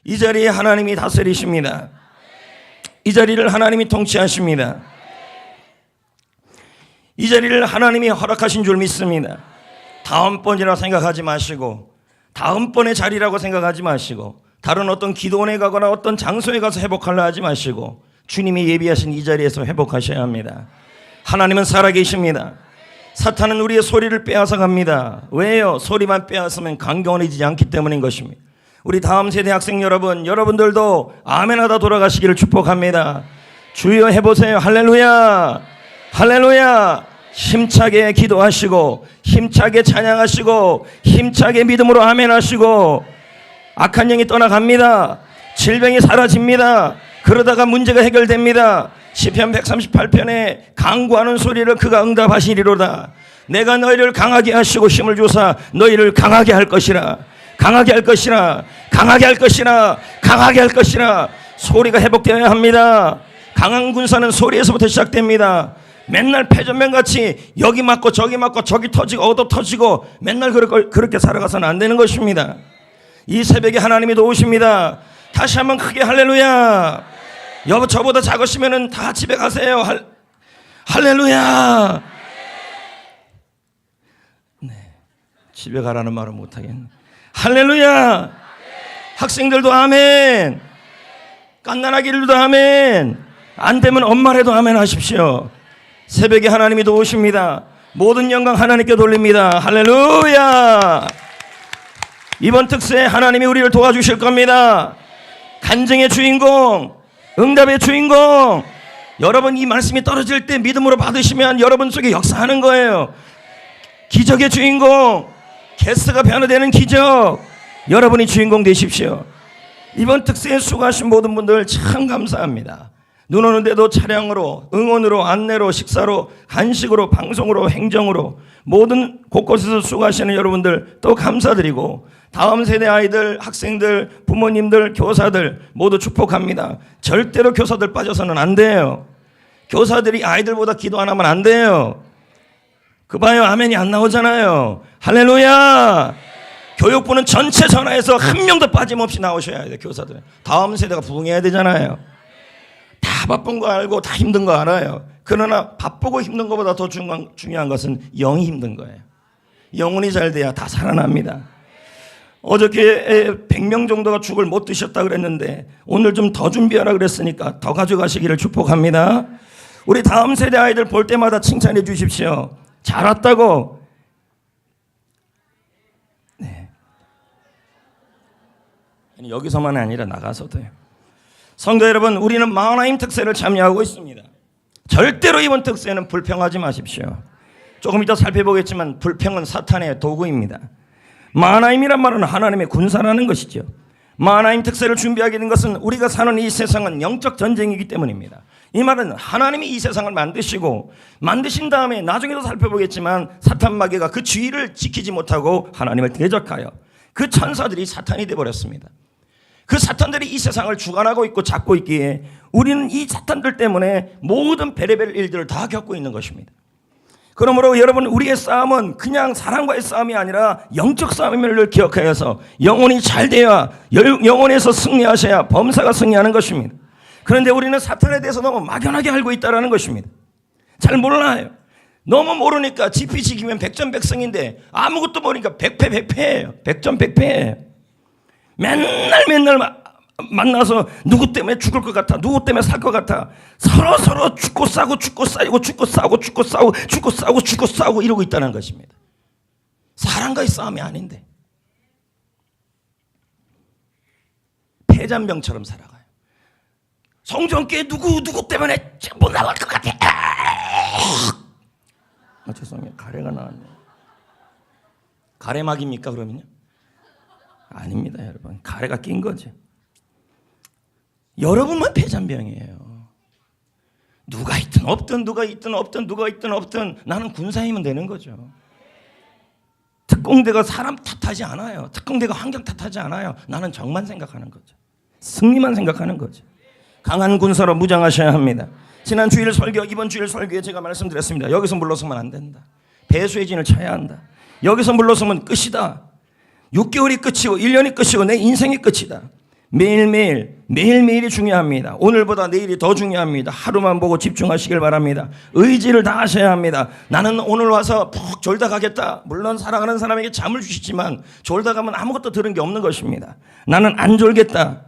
이 자리에 하나님이 다스리십니다. 이 자리를 하나님이 통치하십니다. 이 자리를 하나님이 허락하신 줄 믿습니다. 다음번이라 생각하지 마시고, 다음번의 자리라고 생각하지 마시고, 다른 어떤 기도원에 가거나 어떤 장소에 가서 회복하려 하지 마시고, 주님이 예비하신 이 자리에서 회복하셔야 합니다. 하나님은 살아계십니다. 사탄은 우리의 소리를 빼앗아 갑니다. 왜요? 소리만 빼앗으면 강건해지지 않기 때문인 것입니다. 우리 다음 세대 학생 여러분, 여러분들도 아멘하다 돌아가시기를 축복합니다. 주여 해보세요. 할렐루야, 할렐루야. 힘차게 기도하시고, 힘차게 찬양하시고, 힘차게 믿음으로 아멘하시고, 악한 영이 떠나갑니다. 질병이 사라집니다. 그러다가 문제가 해결됩니다. 시편 138편에 강구하는 소리를 그가 응답하시리로다. 내가 너희를 강하게 하시고 힘을 주사 너희를 강하게 할 것이라. 강하게 할 것이라. 강하게 할 것이라. 강하게 할 것이라. 소리가 회복되어야 합니다. 강한 군사는 소리에서부터 시작됩니다. 맨날 패전면같이 여기 맞고 저기 맞고 저기 터지고 얻어 터지고 맨날 그렇게 살아가서는 안 되는 것입니다. 이 새벽에 하나님이 도우십니다. 다시 한번 크게 할렐루야. 여보, 저보다 작으시면은 다 집에 가세요. 할렐루야. 네, 집에 가라는 말은 못하겠네. 할렐루야. 학생들도 아멘. 깐난아기들도 아멘. 안 되면 엄마라도 아멘 하십시오. 새벽에 하나님이 도우십니다. 모든 영광 하나님께 돌립니다. 할렐루야. 이번 특세에 하나님이 우리를 도와주실 겁니다. 간증의 주인공, 응답의 주인공. 여러분, 이 말씀이 떨어질 때 믿음으로 받으시면 여러분 속에 역사하는 거예요. 기적의 주인공, 게스트가 변화되는 기적, 여러분이 주인공 되십시오. 이번 특세에 수고하신 모든 분들 참 감사합니다. 눈 오는데도 차량으로, 응원으로, 안내로, 식사로, 간식으로, 방송으로, 행정으로 모든 곳곳에서 수고하시는 여러분들 또 감사드리고, 다음 세대 아이들, 학생들, 부모님들, 교사들 모두 축복합니다. 절대로 교사들 빠져서는 안 돼요. 교사들이 아이들보다 기도 안 하면 안 돼요. 그 봐요, 아멘이 안 나오잖아요. 할렐루야. 교육부는 전체 전화해서 한 명도 빠짐없이 나오셔야 돼요. 교사들 다음 세대가 부흥해야 되잖아요. 다 바쁜 거 알고 다 힘든 거 알아요. 그러나 바쁘고 힘든 것보다 더 중요한 것은 영이 힘든 거예요. 영혼이 잘 돼야 다 살아납니다. 어저께 100명 정도가 죽을 못 드셨다 그랬는데 오늘 좀 더 준비하라 그랬으니까 더 가져가시기를 축복합니다. 우리 다음 세대 아이들 볼 때마다 칭찬해 주십시오. 잘 왔다고. 네. 아니, 여기서만 아니라 나가서도요. 성도 여러분, 우리는 마하나임 특세를 참여하고 있습니다. 절대로 이번 특세는 불평하지 마십시오. 조금 이따 살펴보겠지만 불평은 사탄의 도구입니다. 마하나임이란 말은 하나님의 군사라는 것이죠. 마하나임 특세를 준비하게 된 것은 우리가 사는 이 세상은 영적 전쟁이기 때문입니다. 이 말은 하나님이 이 세상을 만드시고 만드신 다음에 나중에도 살펴보겠지만 사탄 마귀가 그 주의를 지키지 못하고 하나님을 대적하여 그 천사들이 사탄이 되어버렸습니다. 그 사탄들이 이 세상을 주관하고 있고 잡고 있기에 우리는 이 사탄들 때문에 모든 별의별 일들을 다 겪고 있는 것입니다. 그러므로 여러분, 우리의 싸움은 그냥 사람과의 싸움이 아니라 영적 싸움임을 기억하여서 영혼이 잘 돼야, 영혼에서 승리하셔야 범사가 승리하는 것입니다. 그런데 우리는 사탄에 대해서 너무 막연하게 알고 있다는 것입니다. 잘 몰라요. 너무 모르니까 지피지기면 백전백승인데 아무것도 모르니까 백패백패예요. 백전백패예요. 맨날 만나서 누구 때문에 죽을 것 같아, 누구 때문에 살 것 같아, 서로 죽고 싸고 죽고 싸고 죽고 싸고 죽고 싸고 죽고 싸고 죽고 싸고 이러고 있다는 것입니다. 사람과의 싸움이 아닌데 폐잔병처럼 살아가요. 성전교회 누구 때문에 못 나갈 것 같아. 죄송해요, 가래가 나왔네요. 가래막입니까 그러면요? 아닙니다, 여러분. 가래가 낀 거죠. 여러분만 폐잔병이에요. 누가 있든 없든 누가 있든 없든 누가 있든 없든 나는 군사이면 되는 거죠. 특공대가 사람 탓하지 않아요. 특공대가 환경 탓하지 않아요. 나는 정만 생각하는 거죠. 승리만 생각하는 거죠. 강한 군사로 무장하셔야 합니다. 지난 주일 설교, 이번 주일 설교에 제가 말씀드렸습니다. 여기서 물러서면 안 된다. 배수의 진을 쳐야 한다. 여기서 물러서면 끝이다. 6개월이 끝이고 1년이 끝이고 내 인생이 끝이다. 매일매일이 중요합니다. 오늘보다 내일이 더 중요합니다. 하루만 보고 집중하시길 바랍니다. 의지를 다하셔야 합니다. 나는 오늘 와서 푹 졸다 가겠다. 물론 사랑하는 사람에게 잠을 주시지만 졸다 가면 아무것도 들은 게 없는 것입니다. 나는 안 졸겠다.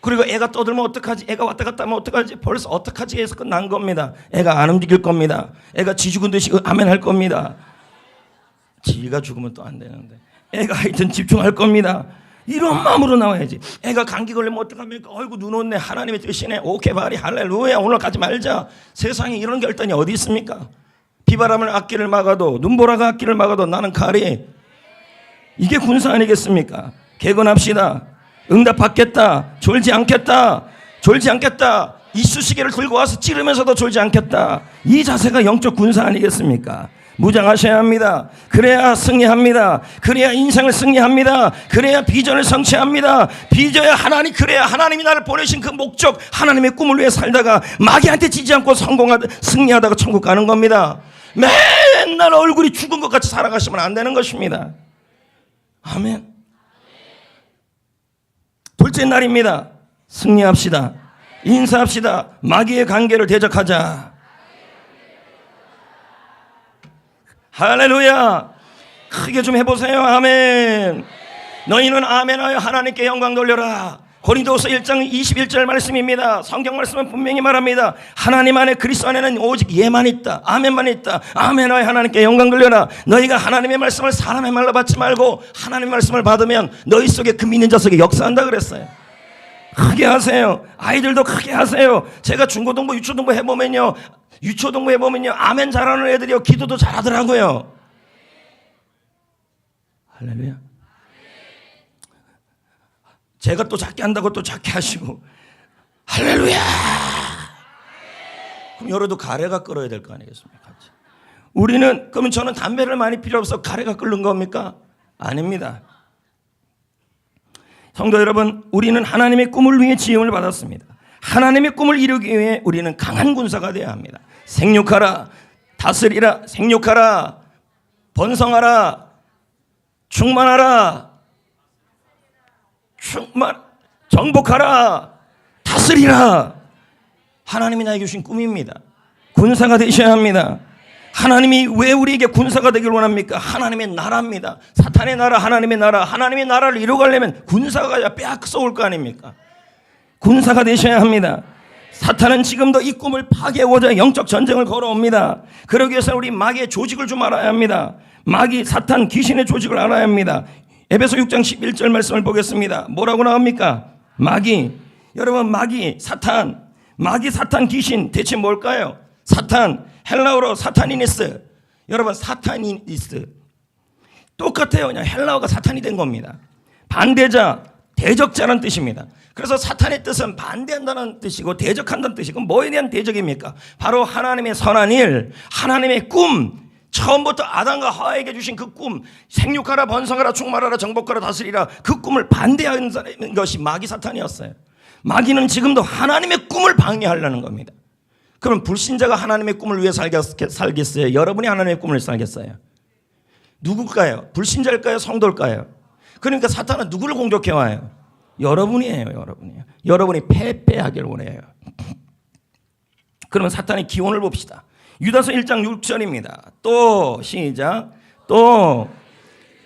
그리고 애가 떠들면 어떡하지? 애가 왔다 갔다 하면 어떡하지? 벌써 어떡하지? 해서 끝난 겁니다. 애가 안 움직일 겁니다. 애가 지 죽은 듯이 아멘 할 겁니다. 지가 죽으면 또 안 되는데 애가 하여튼 집중할 겁니다. 이런 마음으로 나와야지. 애가 감기 걸리면 어떡합니까? 어이구 눈 온네. 하나님의 뜻이네. 오케이 바리 할렐루야. 오늘 가지 말자. 세상에 이런 결단이 어디 있습니까? 비바람을 앞길을 막아도 눈보라가 앞길을 막아도 나는 가리. 이게 군사 아니겠습니까? 개건합시다. 응답 받겠다. 졸지 않겠다. 졸지 않겠다. 이쑤시개를 들고 와서 찌르면서도 졸지 않겠다. 이 자세가 영적 군사 아니겠습니까? 무장하셔야 합니다. 그래야 승리합니다. 그래야 인생을 승리합니다. 그래야 비전을 성취합니다. 그래야 하나님이 나를 보내신 그 목적, 하나님의 꿈을 위해 살다가 마귀한테 지지 않고 승리하다가 천국 가는 겁니다. 맨날 얼굴이 죽은 것 같이 살아가시면 안 되는 것입니다. 아멘. 둘째 날입니다. 승리합시다. 인사합시다. 마귀의 관계를 대적하자. 할렐루야. 크게 좀 해보세요. 아멘. 너희는 아멘하여 하나님께 영광 돌려라. 고린도후서 1장 21절 말씀입니다. 성경 말씀은 분명히 말합니다. 하나님 안에 그리스도 안에는 오직 예만 있다. 아멘만 있다. 아멘하여 하나님께 영광 돌려라. 너희가 하나님의 말씀을 사람의 말로 받지 말고 하나님의 말씀을 받으면 너희 속에 그 믿는 자석에 역사한다 그랬어요. 크게 하세요. 아이들도 크게 하세요. 제가 중고등부 유초등부 해보면요, 아멘 잘하는 애들이요 기도도 잘하더라고요. 할렐루야. 제가 또 작게 한다고 또 작게 하시고 할렐루야. 그럼 여러도 가래가 끓어야 될 거 아니겠습니까? 우리는 그러면 저는 담배를 많이 필요 없어 가래가 끓는 겁니까? 아닙니다. 성도 여러분, 우리는 하나님의 꿈을 위해 지음을 받았습니다. 하나님의 꿈을 이루기 위해 우리는 강한 군사가 되어야 합니다. 생육하라, 다스리라, 생육하라, 번성하라, 충만하라, 정복하라, 다스리라. 하나님이 나에게 주신 꿈입니다. 군사가 되셔야 합니다. 하나님이 왜 우리에게 군사가 되길 원합니까? 하나님의 나라입니다. 사탄의 나라, 하나님의 나라. 하나님의 나라를 이루가려면 군사가 빼앗겨 올 거 아닙니까? 군사가 되셔야 합니다. 사탄은 지금도 이 꿈을 파괴하고자 영적 전쟁을 걸어옵니다. 그러기 위해서 우리 마귀의 조직을 좀 알아야 합니다. 마귀, 사탄, 귀신의 조직을 알아야 합니다. 에베소 6장 11절 말씀을 보겠습니다. 뭐라고 나옵니까? 마귀. 여러분, 마귀, 사탄, 귀신 대체 뭘까요? 사탄, 헬라어로 사타니니스. 여러분, 사타니니스 똑같아요. 그냥 헬라어가 사탄이 된 겁니다. 반대자, 대적자라는 뜻입니다. 그래서 사탄의 뜻은 반대한다는 뜻이고 대적한다는 뜻이고 뭐에 대한 대적입니까? 바로 하나님의 선한 일, 하나님의 꿈, 처음부터 아담과 하와에게 주신 그 꿈, 생육하라, 번성하라, 충만하라, 정복하라, 다스리라, 그 꿈을 반대하는 것이 마귀 사탄이었어요. 마귀는 지금도 하나님의 꿈을 방해하려는 겁니다. 그럼 불신자가 하나님의 꿈을 위해 살겠어요? 여러분이 하나님의 꿈을 살겠어요? 누굴까요? 불신자일까요? 성도일까요? 그러니까 사탄은 누구를 공격해와요? 여러분이에요. 여러분이 패배하길 원해요. 그러면 사탄의 기원을 봅시다. 유다서 1장 6절입니다. 또 시작. 또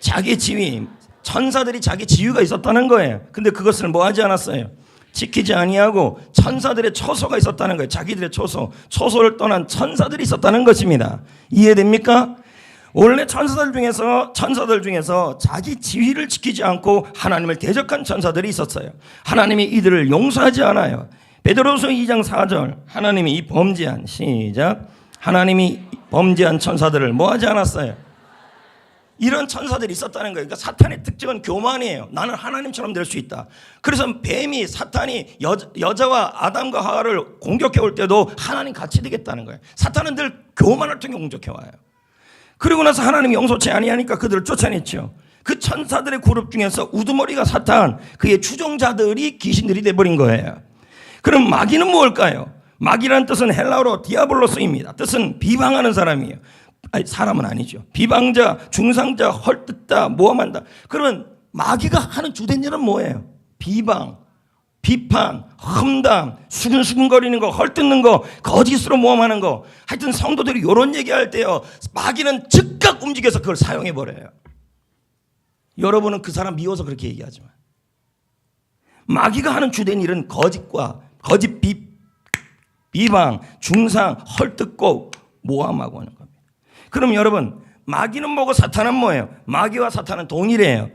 자기 지위, 천사들이 자기 지위가 있었다는 거예요. 근데 그것을 뭐 하지 않았어요? 지키지 아니하고 천사들의 처소가 있었다는 거예요. 자기들의 처소를 떠난 천사들이 있었다는 것입니다. 이해됩니까? 원래 천사들 중에서 자기 지위를 지키지 않고 하나님을 대적한 천사들이 있었어요. 하나님이 이들을 용서하지 않아요. 베드로서 2장 4절, 하나님이 이 범죄한, 시작, 하나님이 범죄한 천사들을 뭐 하지 않았어요? 이런 천사들이 있었다는 거예요. 그러니까 사탄의 특징은 교만이에요. 나는 하나님처럼 될 수 있다. 그래서 뱀이, 사탄이 여자와 아담과 하와를 공격해 올 때도 하나님 같이 되겠다는 거예요. 사탄은 늘 교만을 통해 공격해 와요. 그리고 나서 하나님이 용서치 아니하니까 그들을 쫓아냈죠. 그 천사들의 그룹 중에서 우두머리가 사탄, 그의 추종자들이 귀신들이 돼버린 거예요. 그럼 마귀는 뭘까요? 마귀라는 뜻은 헬라어로 디아블로스입니다. 뜻은 비방하는 사람이에요. 아니, 사람은 아니죠. 비방자, 중상자, 헐뜯다, 모함한다. 그러면 마귀가 하는 주된 일은 뭐예요? 비방, 비판, 험담, 수근수근거리는 거, 헐뜯는 거, 거짓으로 모험하는 거. 하여튼 성도들이 이런 얘기할 때요, 마귀는 즉각 움직여서 그걸 사용해버려요. 여러분은 그 사람 미워서 그렇게 얘기하지만 마귀가 하는 주된 일은 거짓과 거짓 비방, 중상, 헐뜯고 모함하고 하는 겁니다. 그럼 여러분, 마귀는 뭐고 사탄은 뭐예요? 마귀와 사탄은 동일해요.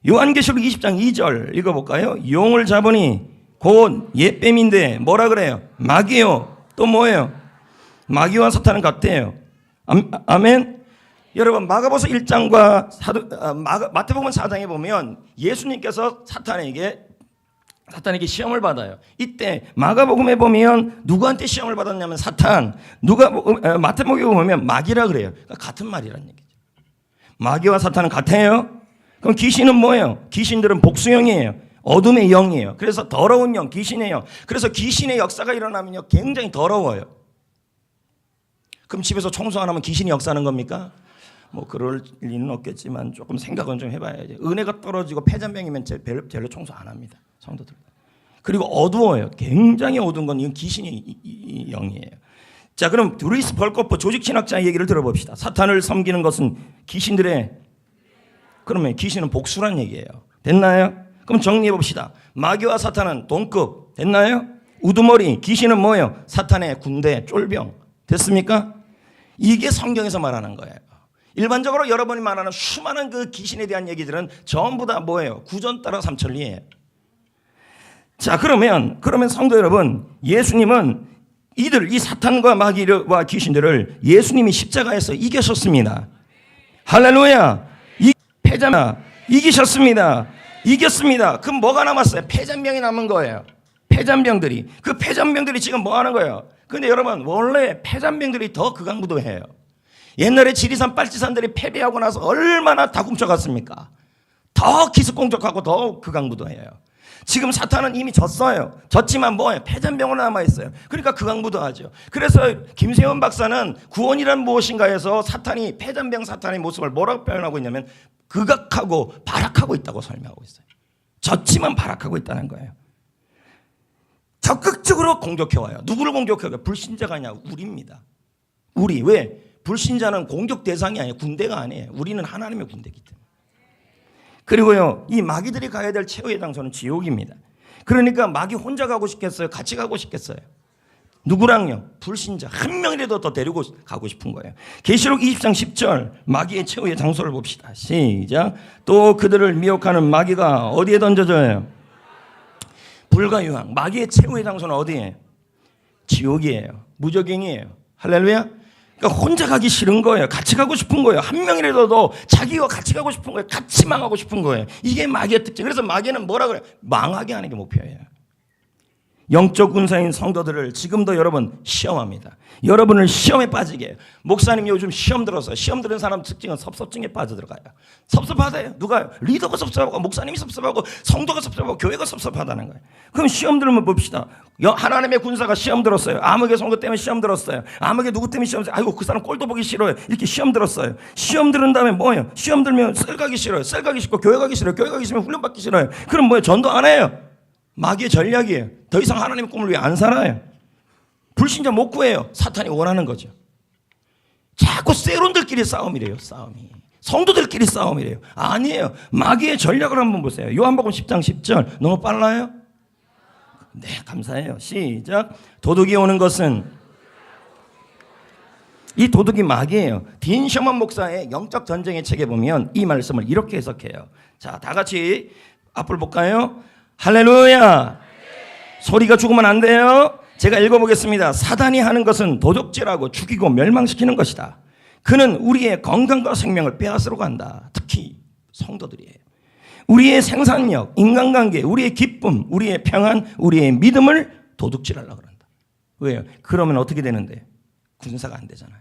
요한계시록 20장 2절 읽어볼까요? 용을 잡으니 곧 옛뱀인데 뭐라 그래요? 마귀요. 또 뭐예요? 마귀와 사탄은 같대요. 아멘. 여러분, 마가복음 1장과 마태복음 4장에 보면 예수님께서 사탄에게 시험을 받아요. 이때 마가복음에 보면 누구한테 시험을 받았냐면 사탄, 마태복음에 보면 마귀라 그래요. 그러니까 같은 말이란 얘기죠. 마귀와 사탄은 같아요. 그럼 귀신은 뭐예요? 귀신들은 복수형이에요. 어둠의 영이에요. 그래서 더러운 영, 귀신이에요. 그래서 귀신의 역사가 일어나면요, 굉장히 더러워요. 그럼 집에서 청소 안 하면 귀신이 역사하는 겁니까? 뭐 그럴 리는 없겠지만 조금 생각은 좀 해봐야지. 은혜가 떨어지고 폐잔병이면 별로 청소 안 합니다, 성도들. 그리고 어두워요. 굉장히 어두운 건 이건 귀신의 영이에요. 자, 그럼 루이스 벌코프 조직신학자의 얘기를 들어봅시다. 사탄을 섬기는 것은 귀신들의, 그러면 귀신은 복수란 얘기예요. 됐나요? 그럼 정리해 봅시다. 마귀와 사탄은 동급. 됐나요? 우두머리, 귀신은 뭐예요? 사탄의 군대, 쫄병. 됐습니까? 이게 성경에서 말하는 거예요. 일반적으로 여러분이 말하는 수많은 그 귀신에 대한 얘기들은 전부 다 뭐예요? 구전 따라 삼천리예요. 자, 그러면 성도 여러분, 예수님은 이 사탄과 마귀와 귀신들을 예수님이 십자가에서 이기셨습니다. 할렐루야. 이기셨습니다. 이겼습니다. 그럼 뭐가 남았어요? 폐잔병이 남은 거예요. 폐잔병들이. 그 폐잔병들이 지금 뭐 하는 거예요? 근데 여러분, 원래 폐잔병들이 더 극악무도해요. 옛날에 지리산 빨치산들이 패배하고 나서 얼마나 다 훔쳐갔습니까? 더 기습공격하고 더 극악무도해요. 지금 사탄은 이미 졌어요. 졌지만 뭐예요? 폐잔병으로 남아있어요. 그러니까 극악무도하죠. 그래서 김세원 박사는 구원이란 무엇인가에서 폐잔병 사탄의 모습을 뭐라고 표현하고 있냐면 극악하고 발악하고 있다고 설명하고 있어요. 졌지만 발악하고 있다는 거예요. 적극적으로 공격해와요. 누구를 공격해와요? 불신자가 아니라 우리입니다. 우리. 왜? 불신자는 공격 대상이 아니에요. 군대가 아니에요. 우리는 하나님의 군대이기 때문에. 그리고요, 이 마귀들이 가야 될 최후의 장소는 지옥입니다. 그러니까 마귀 혼자 가고 싶겠어요? 같이 가고 싶겠어요? 누구랑요? 불신자 한 명이라도 더 데리고 가고 싶은 거예요. 계시록 20장 10절 마귀의 최후의 장소를 봅시다. 시작. 또 그들을 미혹하는 마귀가 어디에 던져져요? 불과 유황. 마귀의 최후의 장소는 어디예요? 지옥이에요. 무적행이에요. 할렐루야. 그러니까 혼자 가기 싫은 거예요. 같이 가고 싶은 거예요. 한 명이라도 더 자기와 같이 가고 싶은 거예요. 같이 망하고 싶은 거예요. 이게 마귀의 특징. 그래서 마귀는 뭐라 그래요? 망하게 하는 게 목표예요. 영적 군사인 성도들을 지금도 여러분 시험합니다. 여러분을 시험에 빠지게 해요. 목사님 요즘 시험 들어서 시험 들은 사람 특징은 섭섭증에 빠져들어가요. 섭섭하대요. 누가요? 리더가 섭섭하고 목사님이 섭섭하고 성도가 섭섭하고 교회가 섭섭하다는 거예요. 그럼 시험 들으면 봅시다. 하나님의 군사가 시험 들었어요. 아무개 성도 때문에 시험 들었어요. 아무개 누구 때문에 시험 들었어요. 아이고 그 사람 꼴도 보기 싫어요. 이렇게 시험 들었어요. 시험 들은 다음에 뭐예요? 시험 들면 셀 가기 싫어요. 셀 가기 싫고 교회 가기 싫어요. 교회 가기 싫으면 훈련 받기 싫어요. 그럼 뭐예요? 전도 안 해요. 마귀의 전략이에요. 더 이상 하나님의 꿈을 위해 안 살아요. 불신자 못 구해요. 사탄이 원하는 거죠. 자꾸 세론들끼리 싸움이래요. 싸움이. 성도들끼리 싸움이래요. 아니에요. 마귀의 전략을 한번 보세요. 요한복음 10장 10절. 너무 빨라요? 네, 감사해요. 시작. 도둑이 오는 것은 이 도둑이 마귀예요. 딘 셔먼 목사의 영적 전쟁의 책에 보면 이 말씀을 이렇게 해석해요. 자, 다 같이 앞을 볼까요? 할렐루야. 소리가 죽으면 안 돼요. 제가 읽어보겠습니다. 사단이 하는 것은 도적질하고 죽이고 멸망시키는 것이다. 그는 우리의 건강과 생명을 빼앗으러 간다. 특히 성도들이에요. 우리의 생산력, 인간관계, 우리의 기쁨, 우리의 평안, 우리의 믿음을 도둑질하려고 그런다. 왜요? 그러면 어떻게 되는데? 군사가 안 되잖아요.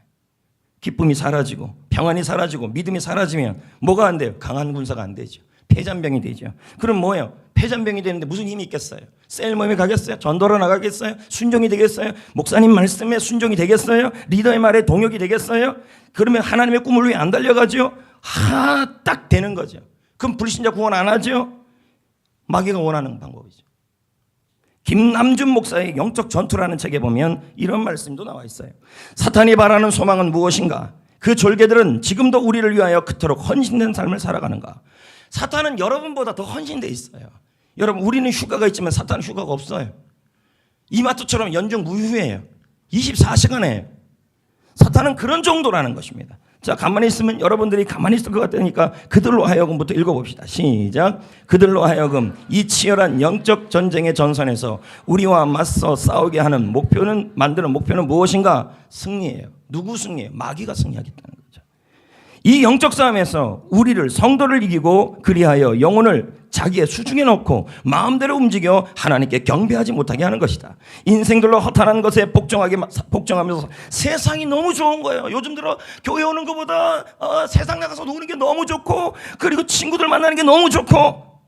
기쁨이 사라지고 평안이 사라지고 믿음이 사라지면 뭐가 안 돼요? 강한 군사가 안 되죠. 폐잔병이 되죠. 그럼 뭐예요? 폐잔병이 되는데 무슨 힘이 있겠어요? 셀 모임에 가겠어요? 전도로 나가겠어요? 순종이 되겠어요? 목사님 말씀에 순종이 되겠어요? 리더의 말에 동역이 되겠어요? 그러면 하나님의 꿈을 위해 안 달려가죠? 딱 되는 거죠. 그럼 불신자 구원 안 하죠? 마귀가 원하는 방법이죠. 김남준 목사의 영적 전투라는 책에 보면 이런 말씀도 나와 있어요. 사탄이 바라는 소망은 무엇인가? 그 졸개들은 지금도 우리를 위하여 그토록 헌신된 삶을 살아가는가? 사탄은 여러분보다 더 헌신되어 있어요. 여러분, 우리는 휴가가 있지만 사탄은 휴가가 없어요. 이마트처럼 연중 무휴예요. 24시간에. 사탄은 그런 정도라는 것입니다. 자, 가만히 있으면 여러분들이 가만히 있을 것 같으니까 그들로 하여금부터 읽어봅시다. 시작. 그들로 하여금 이 치열한 영적 전쟁의 전선에서 우리와 맞서 싸우게 하는 만드는 목표는 무엇인가? 승리예요. 누구 승리예요? 마귀가 승리하겠다는 거죠. 이 영적 싸움에서 우리를, 성도를 이기고 그리하여 영혼을 자기의 수중에 넣고 마음대로 움직여 하나님께 경배하지 못하게 하는 것이다. 인생들로 허탄한 것에 복종하면서 세상이 너무 좋은 거예요. 요즘 들어 교회 오는 것보다 세상 나가서 노는 게 너무 좋고, 그리고 친구들 만나는 게 너무 좋고.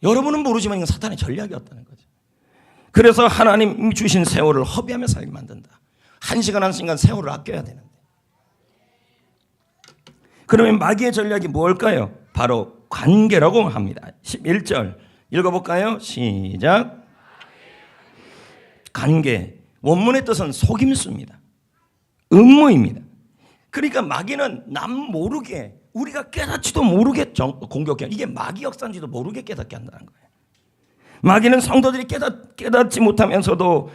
여러분은 모르지만 이건 사탄의 전략이었다는 거죠. 그래서 하나님 주신 세월을 허비하며 살게 만든다. 한 시간 한 시간 세월을 아껴야 되는데. 그러면 마귀의 전략이 뭘까요? 바로 관계라고 합니다. 11절 읽어볼까요? 시작. 관계. 원문의 뜻은 속임수입니다. 음모입니다. 그러니까 마귀는 남 모르게, 우리가 깨닫지도 모르게 공격해. 이게 마귀 역사인지도 모르게 깨닫게 한다는 거예요. 마귀는 성도들이 깨닫지 못하면서도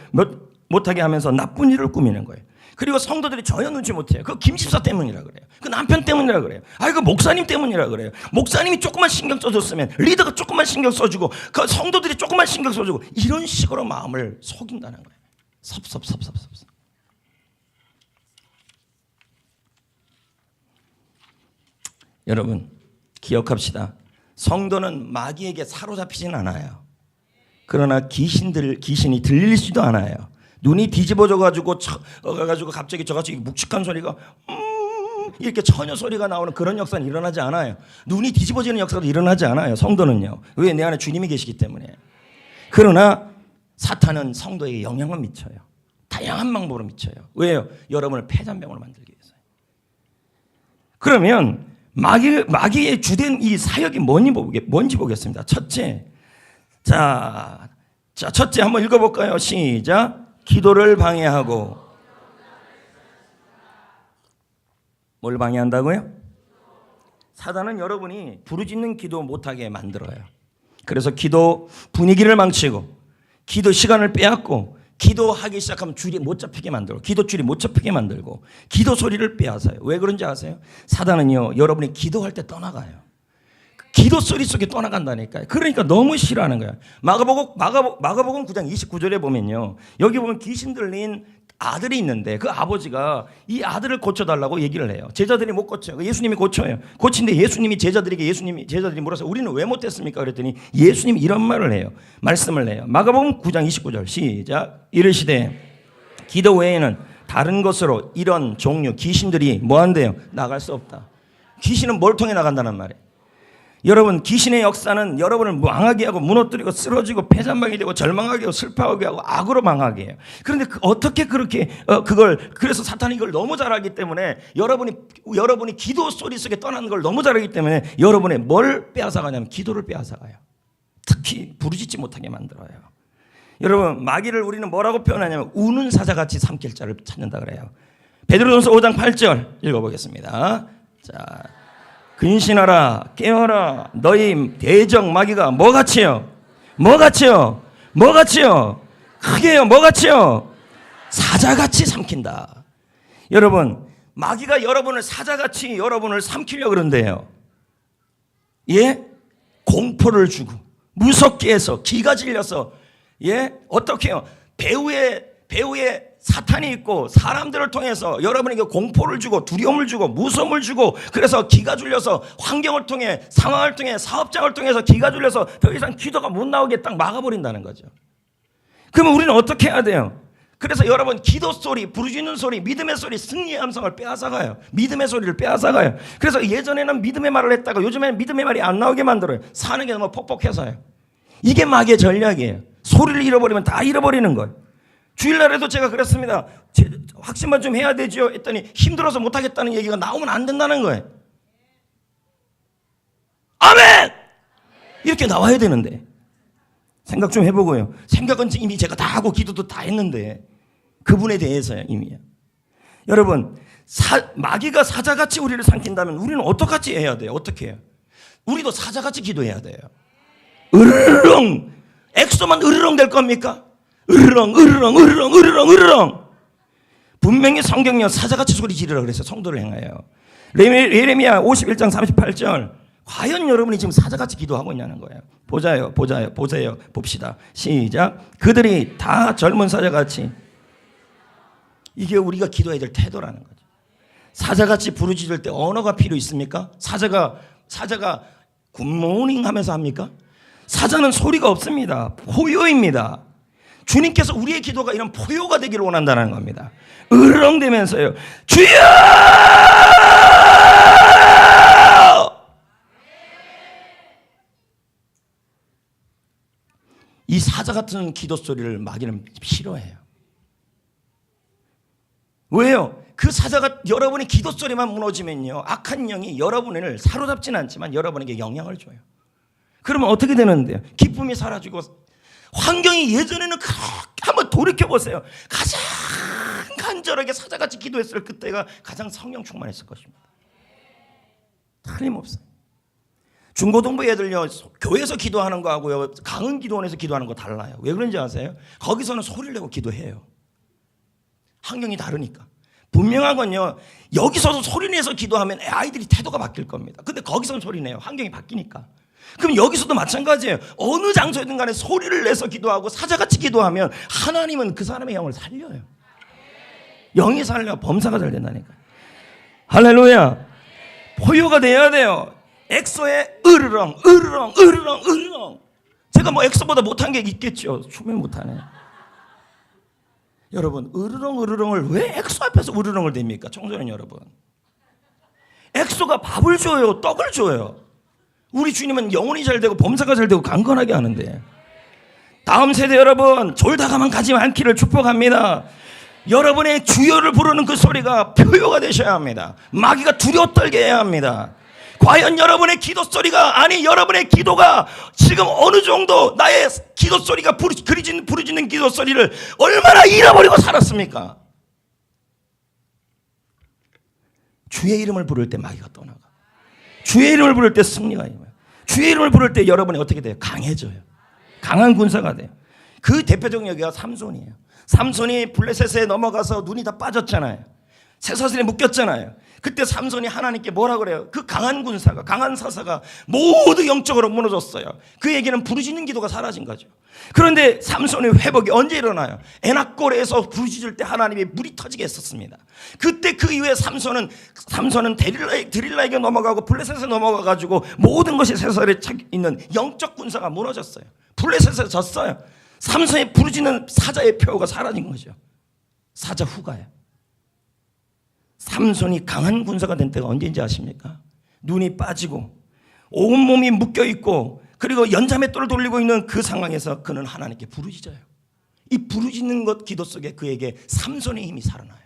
못하게 하면서 나쁜 일을 꾸미는 거예요. 그리고 성도들이 전혀 눈치 못해요. 그 김집사 때문이라 그래요. 그 남편 때문이라 그래요. 그 목사님 때문이라 그래요. 목사님이 조금만 신경 써줬으면, 리더가 조금만 신경 써주고, 그 성도들이 조금만 신경 써주고, 이런 식으로 마음을 속인다는 거예요. 섭섭. 여러분, 기억합시다. 성도는 마귀에게 사로잡히진 않아요. 그러나 귀신이 들리지도 않아요. 눈이 뒤집어져 가지고 갑자기 저같이 묵직한 소리가 이렇게 처녀 소리가 나오는 그런 역사는 일어나지 않아요. 눈이 뒤집어지는 역사도 일어나지 않아요. 성도는요. 왜? 내 안에 주님이 계시기 때문에. 그러나 사탄은 성도에게 영향을 미쳐요. 다양한 방법으로 미쳐요. 왜요? 여러분을 폐잔병으로 만들기 위해서요. 그러면 마귀의 주된 이 사역이 뭔지 보겠습니다. 첫째, 첫째 한번 읽어볼까요? 시작. 기도를 방해하고. 뭘 방해한다고요? 사단은 여러분이 부르짖는 기도 못하게 만들어요. 그래서 기도 분위기를 망치고, 기도 시간을 빼앗고, 기도하기 시작하면 줄이 못 잡히게 만들고, 기도줄이 못 잡히게 만들고, 기도 소리를 빼앗아요. 왜 그런지 아세요? 사단은요, 여러분이 기도할 때 떠나가요. 기도 소리 속에 떠나간다니까요. 그러니까 너무 싫어하는 거예요. 마가복음 9장 29절에 보면요, 여기 보면 귀신 들린 아들이 있는데 그 아버지가 이 아들을 고쳐달라고 얘기를 해요. 제자들이 못 고쳐요. 예수님이 고쳐요. 고친데 제자들이 물어서 우리는 왜 못했습니까? 그랬더니 예수님이 이런 말을 해요. 말씀을 해요. 마가복음 9장 29절 시작. 이르시되 기도 외에는 다른 것으로 이런 종류 귀신들이 뭐한대요? 나갈 수 없다. 귀신은 뭘 통해 나간다는 말이에요. 여러분, 귀신의 역사는 여러분을 망하게 하고 무너뜨리고 쓰러지고 폐잔방이 되고 절망하게 하고 슬퍼하게 하고 악으로 망하게 해요. 그런데 어떻게 그렇게 그래서 사탄이 이걸 너무 잘하기 때문에 여러분이 기도 소리 속에 떠나는 걸 너무 잘하기 때문에 여러분의 뭘 빼앗아가냐면 기도를 빼앗아가요. 특히 부르짖지 못하게 만들어요. 여러분, 마귀를 우리는 뭐라고 표현하냐면 우는 사자같이 삼킬 자를 찾는다 그래요. 베드로전서 5장 8절 읽어보겠습니다. 자, 근신하라, 깨어라. 너희 대적 마귀가 뭐같이요? 크게요. 뭐같이요? 사자같이 삼킨다. 여러분, 마귀가 여러분을 사자같이 여러분을 삼키려고 그런대요. 예? 공포를 주고 무섭게 해서 기가 질려서, 예? 어떻게 해요? 배우의 사탄이 있고 사람들을 통해서 여러분에게 공포를 주고 두려움을 주고 무서움을 주고, 그래서 기가 눌려서 환경을 통해, 상황을 통해, 사업장을 통해서 기가 눌려서 더 이상 기도가 못 나오게 딱 막아버린다는 거죠. 그러면 우리는 어떻게 해야 돼요? 그래서 여러분, 기도 소리, 부르짖는 소리, 믿음의 소리, 승리의 함성을 빼앗아가요. 믿음의 소리를 빼앗아가요. 그래서 예전에는 믿음의 말을 했다가 요즘에는 믿음의 말이 안 나오게 만들어요. 사는 게 너무 퍽퍽해서요. 이게 마귀의 전략이에요. 소리를 잃어버리면 다 잃어버리는 거예요. 주일날에도 제가 그랬습니다. 확신만 좀 해야 되죠 했더니 힘들어서 못하겠다는 얘기가 나오면 안 된다는 거예요. 아멘! 이렇게 나와야 되는데 생각 좀 해보고요. 생각은 이미 제가 다 하고 기도도 다 했는데 그분에 대해서요 이미요. 여러분 마귀가 사자같이 우리를 삼킨다면 우리는 어떡같이 해야 돼요? 어떻게 해요? 우리도 사자같이 기도해야 돼요. 으르렁 엑소만 으르렁 될 겁니까? 으르렁 으르렁 으르렁 으르렁 으르렁. 분명히 성경요 사자같이 소리 지르라 그랬어요. 성도를 향하여. 예레미야 51장 38절. 과연 여러분이 지금 사자같이 기도하고 있냐는 거예요. 보세요 봅시다. 시작. 그들이 다 젊은 사자같이. 이게 우리가 기도해야 될 태도라는 거죠. 사자같이 부르짖을 때 언어가 필요 있습니까? 사자가 굿모닝 하면서 합니까? 사자는 소리가 없습니다. 포효입니다. 주님께서 우리의 기도가 이런 포효가 되기를 원한다는 겁니다. 으르렁대면서요. 주여! 이 사자 같은 기도 소리를 마귀는 싫어해요. 왜요? 그 사자가 여러분의 기도 소리만 무너지면요 악한 영이 여러분을 사로잡지는 않지만 여러분에게 영향을 줘요. 그러면 어떻게 되는데요? 기쁨이 사라지고 환경이 예전에는 그렇게 한번 돌이켜보세요. 가장 간절하게 사자같이 기도했을 그때가 가장 성령 충만했을 것입니다. 틀림없어요. 중고등부 애들요 교회에서 기도하는 거하고요 강은 기도원에서 기도하는 거 달라요. 왜 그런지 아세요? 거기서는 소리를 내고 기도해요. 환경이 다르니까. 분명한 건요 여기서도 소리 내서 기도하면 아이들이 태도가 바뀔 겁니다. 근데 거기서는 소리 내요. 환경이 바뀌니까. 그럼 여기서도 마찬가지예요. 어느 장소에든 간에 소리를 내서 기도하고 사자같이 기도하면 하나님은 그 사람의 영을 살려요. 영이 살려 범사가 잘 된다니까요. 할렐루야. 포효가 돼야 돼요. 엑소의 으르렁 으르렁 으르렁 으르렁. 제가 뭐 엑소보다 못한 게 있겠죠. 춤을 못하네. 여러분 으르렁 으르렁을 왜 엑소 앞에서 으르렁을 댑니까? 청소년 여러분. 엑소가 밥을 줘요. 떡을 줘요. 우리 주님은 영혼이 잘 되고 범사가 잘 되고 강건하게 하는데 다음 세대 여러분 졸다가만 가지 않기를 축복합니다. 여러분의 주여를 부르는 그 소리가 표효가 되셔야 합니다. 마귀가 두려워 떨게 해야 합니다. 과연 여러분의 기도 소리가 아니 여러분의 기도가 지금 어느 정도 나의 기도 소리가 부르짖는 기도 소리를 얼마나 잃어버리고 살았습니까? 주의 이름을 부를 때 마귀가 떠나가. 주의 이름을 부를 때 승리가 임해요. 주의 이름을 부를 때 여러분이 어떻게 돼요? 강해져요. 강한 군사가 돼요. 그 대표적인 여기가 삼손이에요. 삼손이 블레셋에 넘어가서 눈이 다 빠졌잖아요. 쇠사슬에 묶였잖아요. 그때 삼손이 하나님께 뭐라 그래요? 그 강한 군사가 강한 사사가 모두 영적으로 무너졌어요. 그 얘기는 부르짖는 기도가 사라진 거죠. 그런데 삼손의 회복이 언제 일어나요? 에낙골에서 부르짖을 때 하나님이 물이 터지게 했었습니다. 그때 그 이후에 삼손은 드릴라에게 넘어가고 블레셋에 넘어가 가지고 모든 것이 쇠사슬에 있는 영적 군사가 무너졌어요. 블레셋에 졌어요. 삼손이 부르짖는 사자의 표가 사라진 거죠. 사자 후가예요. 삼손이 강한 군사가 된 때가 언제인지 아십니까? 눈이 빠지고 온몸이 묶여있고 그리고 연자맷돌을 돌리고 있는 그 상황에서 그는 하나님께 부르짖어요. 이 부르짖는 것 기도 속에 그에게 삼손의 힘이 살아나요.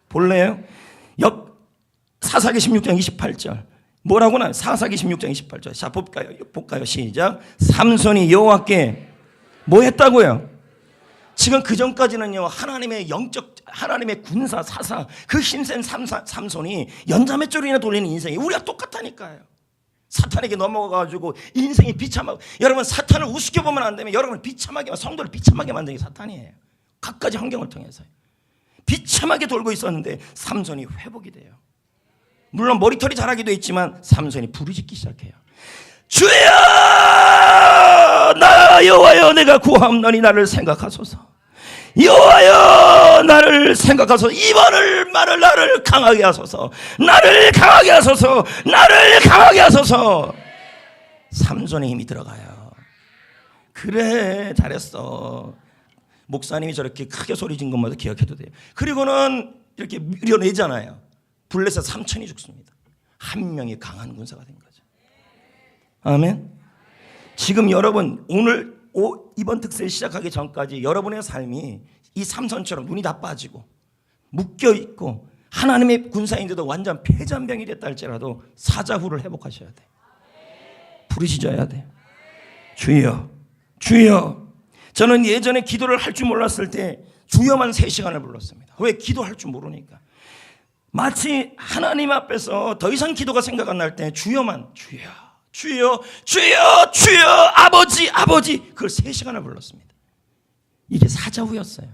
볼래요? 사사기 16장 28절 뭐라고 나요? 사사기 16장 28절 자 볼까요? 시작. 삼손이 여호와께 뭐 했다고요? 지금 그 전까지는요 하나님의 군사 사사 그 힘센 삼손이 연자맷줄이나 돌리는 인생이 우리가 똑같다니까요. 사탄에게 넘어가가지고 인생이 비참하고 여러분 사탄을 우습게 보면 안 되면 여러분을 비참하게 성도를 비참하게 만드는 게 사탄이에요. 각가지 환경을 통해서 비참하게 돌고 있었는데 삼손이 회복이 돼요. 물론 머리털이 자라기도 했지만 삼손이 부르짖기 시작해요. 주여 나 여호와여 내가 구하옵나니 나를 생각하소서. 여호와여 나를 생각하소서. 이번을 말을 나를 강하게 하소서. 나를 강하게 하소서. 나를 강하게 하소서. 삼손의 힘이 들어가요. 그래 잘했어. 목사님이 저렇게 크게 소리 진 것마다 기억해도 돼요. 그리고는 이렇게 밀어내잖아요. 블레셋 3천이 죽습니다. 한 명이 강한 군사가 된 거죠. 아멘. 지금 여러분 오늘 이번 특세 시작하기 전까지 여러분의 삶이 이 삼손처럼 눈이 다 빠지고 묶여있고 하나님의 군사인데도 완전 패전병이 됐다 할지라도 사자후를 회복하셔야 돼요. 부르짖어야 돼요. 주여 주여 저는 예전에 기도를 할 줄 몰랐을 때 주여만 3시간을 불렀습니다. 왜? 기도할 줄 모르니까. 마치 하나님 앞에서 더 이상 기도가 생각 안 날 때 주여만 주여 주여 주여 주여 아버지 아버지 그걸 3시간을 불렀습니다. 이게 사자후였어요.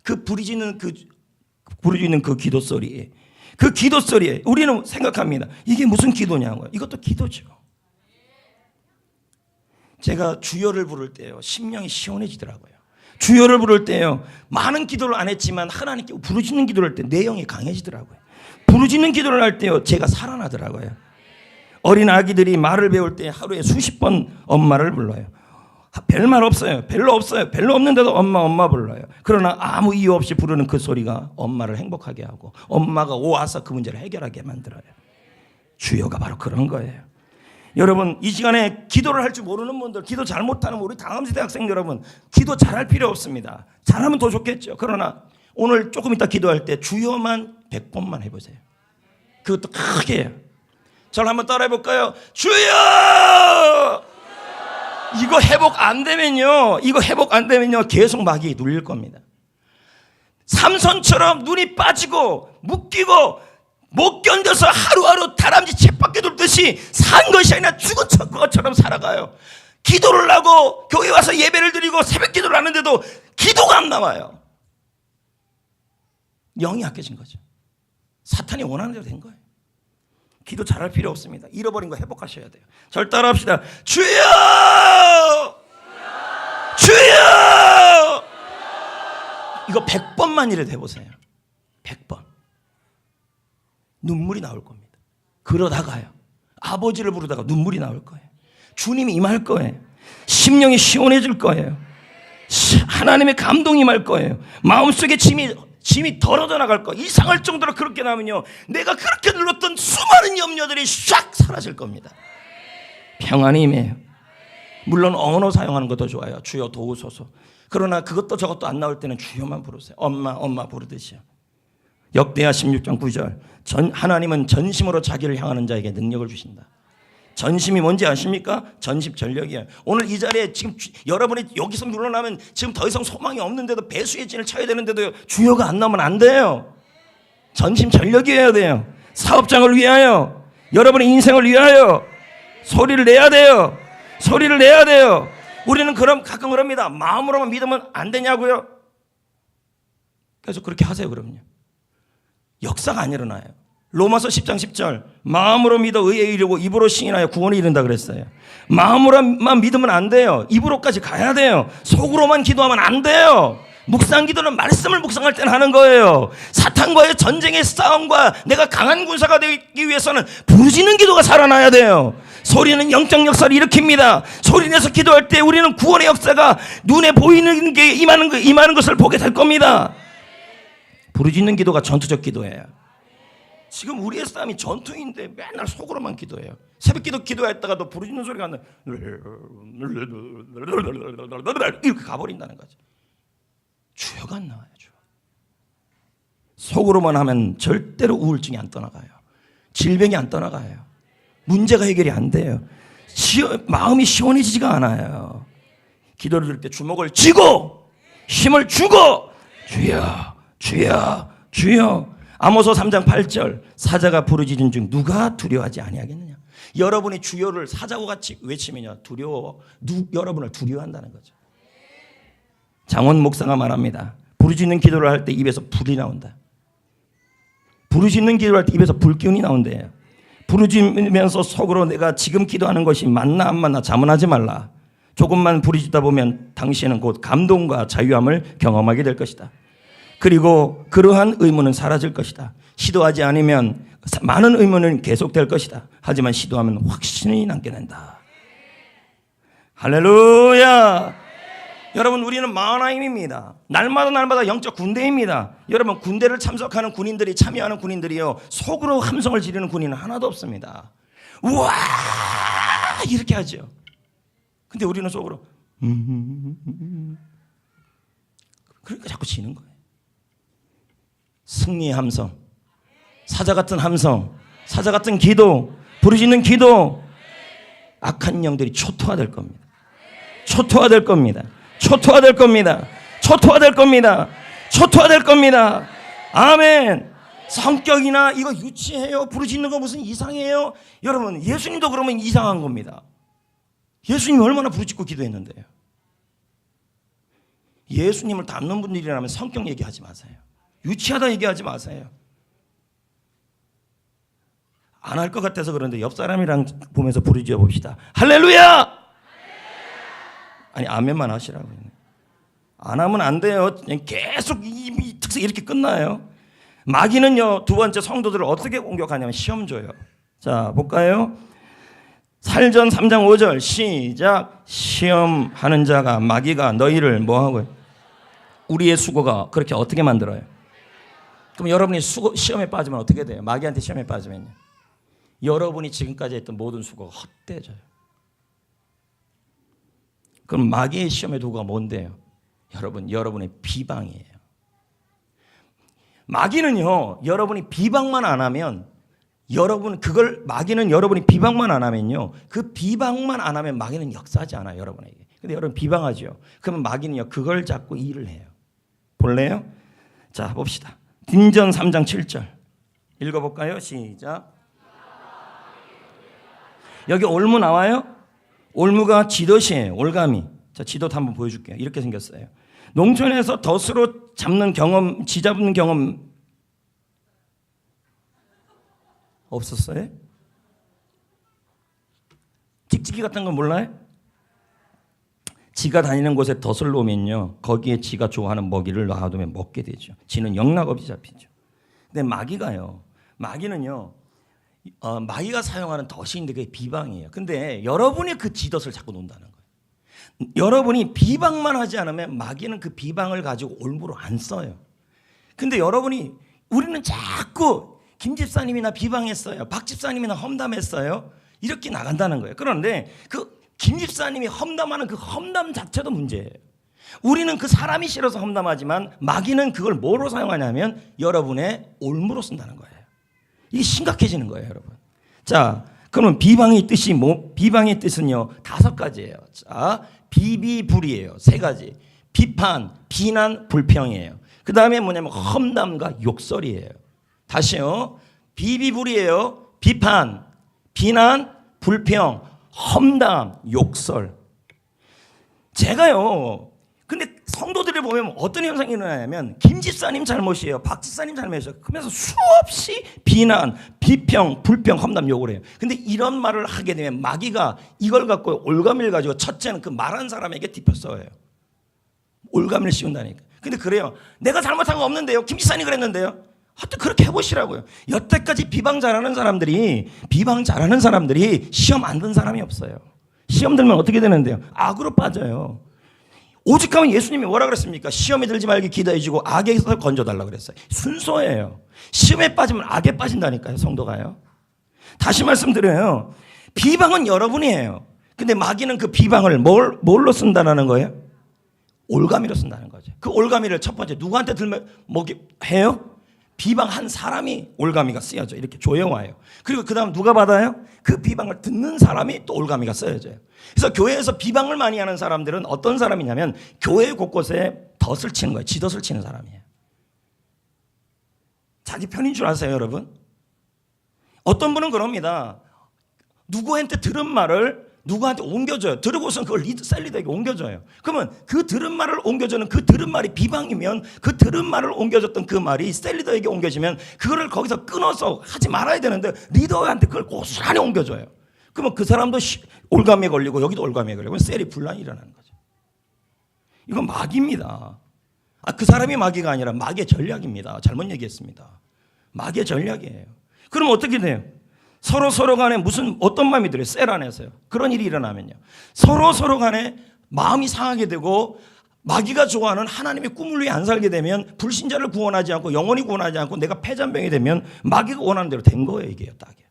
그 부르짖는 그 기도 소리에, 그 기도 소리에 우리는 생각합니다. 이게 무슨 기도냐고요. 이것도 기도죠. 제가 주여를 부를 때요, 심령이 시원해지더라고요. 주여를 부를 때요, 많은 기도를 안 했지만 하나님께 부르짖는 기도를 할 때 내 영이 강해지더라고요. 부르짖는 기도를 할 때요, 제가 살아나더라고요. 어린 아기들이 말을 배울 때 하루에 수십 번 엄마를 불러요. 별말 없어요. 별로 없어요. 별로 없는데도 엄마 엄마 불러요. 그러나 아무 이유 없이 부르는 그 소리가 엄마를 행복하게 하고 엄마가 와서 그 문제를 해결하게 만들어요. 주여가 바로 그런 거예요. 여러분, 이 시간에 기도를 할 줄 모르는 분들, 기도 잘못하는 우리 다음세대 학생 여러분, 기도 잘할 필요 없습니다. 잘하면 더 좋겠죠. 그러나 오늘 조금 이따 기도할 때 주여만 100번만 해보세요. 그것도 크게 해요. 저를 한번 따라해 볼까요? 주여! 이거 회복 안 되면요 계속 마귀에 눌릴 겁니다. 삼손처럼 눈이 빠지고 묶이고 못 견뎌서 하루하루 다람쥐 쳇바퀴 돌듯이 산 것이 아니라 죽은 것처럼 살아가요. 기도를 하고 교회 와서 예배를 드리고 새벽 기도를 하는데도 기도가 안 나와요. 영이 약해진 거죠. 사탄이 원하는 대로 된 거예요. 기도 잘할 필요 없습니다. 잃어버린 거 회복하셔야 돼요. 절 따라합시다. 주여! 주여! 이거 100번만 이래도 해보세요. 100번. 눈물이 나올 겁니다. 그러다가요, 아버지를 부르다가 눈물이 나올 거예요. 주님이 임할 거예요. 심령이 시원해질 거예요. 하나님의 감동이 임할 거예요. 마음속에 짐이 덜어져 나갈 거예요. 이상할 정도로 그렇게 나면요, 내가 그렇게 눌렀던 수많은 염려들이 샥 사라질 겁니다. 평안이 임해요. 물론 언어 사용하는 것도 좋아요. 주여 도우소서. 그러나 그것도 저것도 안 나올 때는 주여만 부르세요. 엄마 부르듯이요. 역대하 16장 9절. 하나님은 전심으로 자기를 향하는 자에게 능력을 주신다. 전심이 뭔지 아십니까? 전심전력이에요. 오늘 이 자리에 지금 여러분이 여기서 물러나면 지금 더 이상 소망이 없는데도 배수의 진을 쳐야 되는데도 주여가 안 나오면 안 돼요. 전심전력이어야 돼요. 사업장을 위하여, 여러분의 인생을 위하여 소리를 내야 돼요. 소리를 내야 돼요. 우리는 가끔 그럽니다. 마음으로만 믿으면 안 되냐고요? 그래서 그렇게 하세요. 그럼요. 역사가 안 일어나요. 로마서 10장 10절, 마음으로 믿어 의에 이르고 입으로 시인하여 구원에 이른다 그랬어요. 마음으로만 믿으면 안 돼요. 입으로까지 가야 돼요. 속으로만 기도하면 안 돼요. 묵상 기도는 말씀을 묵상할 때는 하는 거예요. 사탄과의 전쟁의 싸움과 내가 강한 군사가 되기 위해서는 부르짖는 기도가 살아나야 돼요. 소리는 영적 역사를 일으킵니다. 소리 내서 기도할 때 우리는 구원의 역사가 눈에 보이는 게 임하는 것을 보게 될 겁니다. 부르짖는 기도가 전투적 기도예요. 지금 우리의 싸움이 전투인데 맨날 속으로만 기도해요. 새벽 기도했다가도 부르짖는 소리가 안 나. 이렇게 가버린다는 거죠. 주여가 안 나와요. 주여. 속으로만 하면 절대로 우울증이 안 떠나가요. 질병이 안 떠나가요. 문제가 해결이 안 돼요. 마음이 시원해지지가 않아요. 기도를 드릴 때 주먹을 쥐고 힘을 주고 주여 주여 주여. 아모스 3장 8절, 사자가 부르짖은 중 누가 두려워하지 아니하겠느냐. 여러분이 주여를 사자와 같이 외치면요, 여러분을 두려워한다는 거죠. 장원 목사가 말합니다. 부르짖는 기도를 할 때 입에서 불이 나온다. 부르짖는 기도를 할 때 입에서 불기운이 나온대요. 부르짖으면서 속으로 내가 지금 기도하는 것이 맞나 안 맞나 자문하지 말라. 조금만 부르짖다 보면 당신은 곧 감동과 자유함을 경험하게 될 것이다. 그리고 그러한 의문은 사라질 것이다. 시도하지 않으면 많은 의문은 계속될 것이다. 하지만 시도하면 확신이 남게 된다. 할렐루야. 여러분, 우리는 마하나임입니다. 날마다 영적 군대입니다. 여러분, 군대를 참석하는 군인들이, 참여하는 군인들이요, 속으로 함성을 지르는 군인은 하나도 없습니다. 우와 이렇게 하죠. 근데 우리는 속으로 그러니까 자꾸 지는 거예요. 승리의 함성, 사자 같은 함성, 사자 같은 기도, 부르짖는 기도, 악한 영들이 초토화될 겁니다. 초토화될 겁니다. 초토화될 겁니다. 초토화될 겁니다. 초토화될 겁니다. 아멘. 성격이나 이거 유치해요, 부르짖는 거 무슨 이상해요. 여러분, 예수님도 그러면 이상한 겁니다. 예수님이 얼마나 부르짖고 기도했는데요. 예수님을 닮는 분들이라면 성격 얘기하지 마세요. 유치하다 얘기하지 마세요. 안 할 것 같아서 그런데 옆 사람이랑 보면서 부르짖어 봅시다. 할렐루야! 아니, 아멘만 하시라고. 안 하면 안 돼요. 계속 이 특색 이렇게 끝나요. 마귀는요, 두 번째 성도들을 어떻게 공격하냐면 시험 줘요. 자, 볼까요? 살전 3장 5절 시작. 시험하는 자가 마귀가 너희를 뭐하고요? 우리의 수고가 그렇게 어떻게 만들어요? 그럼 여러분이 시험에 빠지면 어떻게 돼요? 마귀한테 시험에 빠지면요, 여러분이 지금까지 했던 모든 수고가 헛되져요. 그럼 마귀의 시험의 도구가 뭔데요? 여러분, 여러분의 비방이에요. 마귀는요, 여러분이 비방만 안 하면 마귀는 여러분이 비방만 안 하면요, 그 비방만 안 하면 마귀는 역사하지 않아요, 여러분에게. 근데 여러분 비방하죠. 그러면 마귀는요, 그걸 잡고 일을 해요. 볼래요? 자, 봅시다. 딘전 3장 7절 읽어볼까요? 시작. 여기 올무 나와요? 올무가 지도시예요. 올가미. 자, 지도도 한번 보여줄게요. 이렇게 생겼어요. 농촌에서 덫으로 잡는 경험, 쥐 잡는 경험 없었어요? 찍찍이 같은 거 몰라요? 쥐가 다니는 곳에 덫을 놓으면요, 거기에 쥐가 좋아하는 먹이를 놔두면 먹게 되죠. 쥐는 영락없이 잡히죠. 근데 마귀는요, 마귀가 사용하는 덫이 있는데 그게 비방이에요. 근데 여러분이 그 쥐덫을 자꾸 놓는다는 거예요. 여러분이 비방만 하지 않으면 마귀는 그 비방을 가지고 올무로 안 써요. 근데 우리는 자꾸 김 집사님이나 비방했어요, 박 집사님이나 험담했어요, 이렇게 나간다는 거예요. 그런데 그 김 집사님이 험담하는 그 험담 자체도 문제예요. 우리는 그 사람이 싫어서 험담하지만 마귀는 그걸 뭐로 사용하냐면 여러분의 올무로 쓴다는 거예요. 이게 심각해지는 거예요, 여러분. 자, 그러면 비방의 뜻은요, 5가지예요. 자, 비비불이에요. 3가지. 비판, 비난, 불평이에요. 그 다음에 뭐냐면 험담과 욕설이에요. 다시요. 비비불이에요. 비판, 비난, 불평, 험담, 욕설. 제가요, 근데 성도들을 보면 어떤 현상이 일어나냐면 김 집사님 잘못이에요, 박 집사님 잘못이에요, 그러면서 수없이 비난, 비평, 불평, 험담, 욕을 해요. 근데 이런 말을 하게 되면 마귀가 이걸 갖고 올가미를 가지고 첫째는 그 말한 사람에게 뒷표써요. 올가미를 씌운다니까. 근데 그래요. 내가 잘못한 거 없는데요, 김 집사님 그랬는데요. 하여튼 그렇게 해보시라고요. 여태까지 비방 잘하는 사람들이 시험 안 든 사람이 없어요. 시험 들면 어떻게 되는데요? 악으로 빠져요. 오직하면 예수님이 뭐라 그랬습니까? 시험에 들지 말게 기도해주고 악에서 건져달라고 그랬어요. 순서예요. 시험에 빠지면 악에 빠진다니까요, 성도가요. 다시 말씀드려요. 비방은 여러분이에요. 근데 마귀는 그 비방을 뭘로 쓴다는 거예요? 올가미로 쓴다는 거죠. 그 올가미를 첫 번째 누구한테 들면 해요? 비방한 사람이 올가미가 쓰여져 이렇게 조여와요. 그리고 그 다음 누가 받아요? 그 비방을 듣는 사람이 또 올가미가 쓰여져요. 그래서 교회에서 비방을 많이 하는 사람들은 어떤 사람이냐면 교회 곳곳에 덫을 치는 거예요. 지덫을 치는 사람이에요. 자기 편인 줄 아세요, 여러분? 어떤 분은 그럽니다. 누구한테 들은 말을 누구한테 옮겨줘요. 들으고선 그걸 셀리더에게 옮겨줘요. 그러면 그 들은 말을 옮겨주는 그 들은 말이 비방이면 그 들은 말을 옮겨줬던 그 말이 셀리더에게 옮겨지면 그거를 거기서 끊어서 하지 말아야 되는데 리더한테 그걸 고스란히 옮겨줘요. 그러면 그 사람도 올가미에 걸리고 여기도 올가미에 걸리고 셀이 분란이 일어나는 거죠. 이건 마귀입니다. 그 사람이 마귀가 아니라 마귀의 전략입니다. 잘못 얘기했습니다. 마귀의 전략이에요. 그럼 어떻게 돼요? 서로 간에 어떤 마음이 들어요? 셀 안에서요. 그런 일이 일어나면요, 서로 간에 마음이 상하게 되고 마귀가 좋아하는 하나님의 꿈을 위해 안 살게 되면 불신자를 구원하지 않고 영원히 구원하지 않고 내가 패잔병이 되면 마귀가 원하는 대로 된 거예요. 이게요, 딱이에요.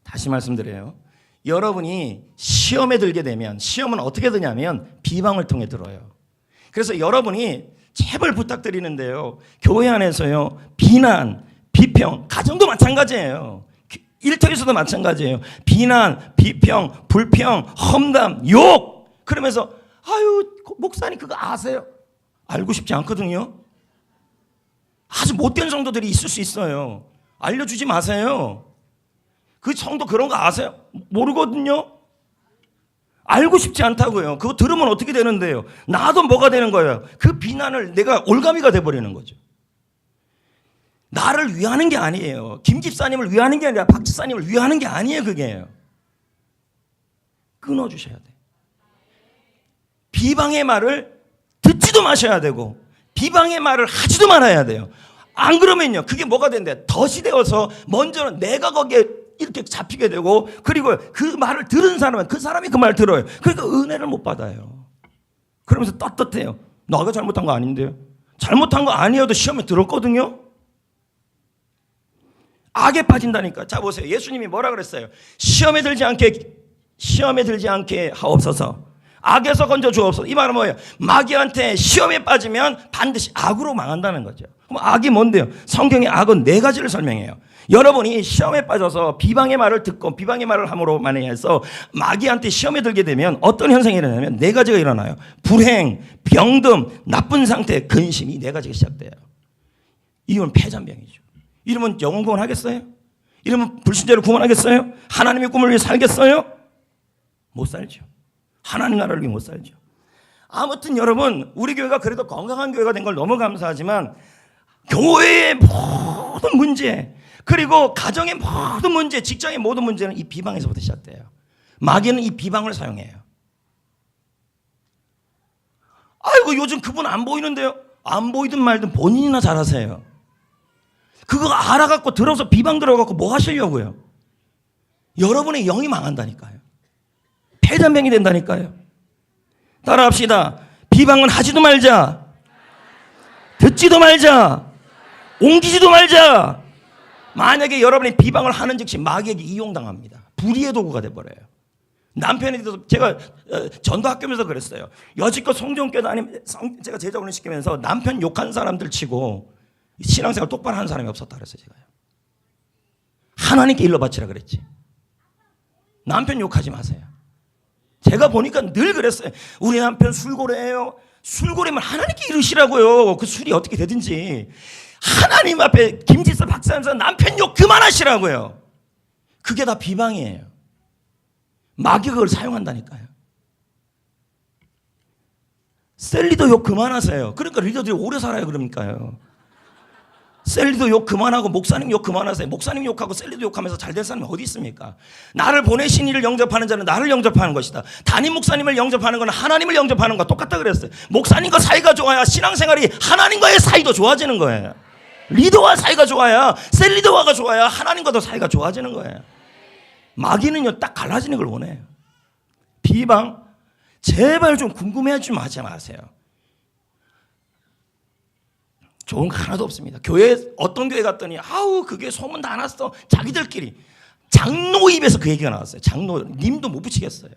다시 말씀드려요. 여러분이 시험에 들게 되면 시험은 어떻게 드냐면 비방을 통해 들어요. 그래서 여러분이 제발 부탁드리는데요, 교회 안에서요, 비난, 비평, 가정도 마찬가지예요. 일터에서도 마찬가지예요. 비난, 비평, 불평, 험담, 욕. 그러면서 아유 목사님 그거 아세요? 알고 싶지 않거든요. 아주 못된 성도들이 있을 수 있어요. 알려주지 마세요. 그 성도 그런 거 아세요? 모르거든요. 알고 싶지 않다고요. 그거 들으면 어떻게 되는데요? 나도 뭐가 되는 거예요? 그 비난을 내가 올가미가 돼버리는 거죠. 나를 위하는 게 아니에요. 김 집사님을 위하는 게 아니라 박 집사님을 위하는 게 아니에요. 그게 끊어주셔야 돼요. 비방의 말을 듣지도 마셔야 되고 비방의 말을 하지도 말아야 돼요. 안 그러면요 그게 뭐가 된대? 덫이 되어서 먼저는 내가 거기에 이렇게 잡히게 되고 그리고 그 말을 들은 사람은 그 사람이 그 말 들어요. 그러니까 은혜를 못 받아요. 그러면서 떳떳해요. 너가 잘못한 거 아닌데요. 잘못한 거 아니어도 시험에 들었거든요. 악에 빠진다니까. 자 보세요. 예수님이 뭐라 그랬어요? 시험에 들지 않게 하옵소서. 악에서 건져 주옵소서. 이 말은 뭐예요? 마귀한테 시험에 빠지면 반드시 악으로 망한다는 거죠. 그럼 악이 뭔데요? 성경의 악은 4가지를 설명해요. 여러분이 시험에 빠져서 비방의 말을 듣고 비방의 말을 함으로 만해서 마귀한테 시험에 들게 되면 어떤 현상이 일어나냐면 4가지가 일어나요. 불행, 병듦, 나쁜 상태, 근심. 이 4가지가 시작돼요. 이건 폐잔병이죠. 이러면 영혼 구원하겠어요? 이러면 불신자를 구원하겠어요? 하나님의 꿈을 위해 살겠어요? 못 살죠. 하나님 나라를 위해 못 살죠. 아무튼 여러분 우리 교회가 그래도 건강한 교회가 된 걸 너무 감사하지만 교회의 모든 문제 그리고 가정의 모든 문제 직장의 모든 문제는 이 비방에서부터 시작돼요. 마귀는 이 비방을 사용해요. 아이고 요즘 그분 안 보이는데요. 안 보이든 말든 본인이나 잘하세요. 그거 알아갖고 들어서 비방 들어갖고 뭐 하시려고요? 여러분의 영이 망한다니까요. 폐잔병이 된다니까요. 따라합시다. 비방은 하지도 말자. 듣지도 말자. 옮기지도 말자. 만약에 여러분이 비방을 하는 즉시 마귀에게 이용당합니다. 불의의 도구가 돼버려요. 남편에 대해서 제가 전도학교면서 그랬어요. 여지껏 성경교회 다니면 제가 제자훈련 시키면서 남편 욕한 사람들 치고 신앙생활 똑바로 하는 사람이 없었다 그랬어요. 제가요. 하나님께 일러 바치라 그랬지. 남편 욕하지 마세요. 제가 보니까 늘 그랬어요. 우리 남편 술고래예요. 술고래면 하나님께 이르시라고요. 그 술이 어떻게 되든지. 하나님 앞에 김지사 박사님께서 남편 욕 그만하시라고요. 그게 다 비방이에요. 마귀가 그걸 사용한다니까요. 셀리도 욕 그만하세요. 그러니까 리더들이 오래 살아요. 그러니까요. 셀리도 욕 그만하고 목사님 욕 그만하세요. 목사님 욕하고 셀리도 욕하면서 잘 될 사람이 어디 있습니까? 나를 보내신 이를 영접하는 자는 나를 영접하는 것이다. 담임 목사님을 영접하는 건 하나님을 영접하는 것과 똑같다 그랬어요. 목사님과 사이가 좋아야 신앙생활이 하나님과의 사이도 좋아지는 거예요. 리더와 사이가 좋아야 셀리더와가 좋아야 하나님과도 사이가 좋아지는 거예요. 마귀는요 딱 갈라지는 걸 원해요. 비방 제발 좀 궁금해하지 마세요. 좋은 거 하나도 없습니다. 교회 어떤 교회 갔더니 아우 그게 소문 다 났어. 자기들끼리 장로 입에서 그 얘기가 나왔어요. 장로님도 못 붙이겠어요.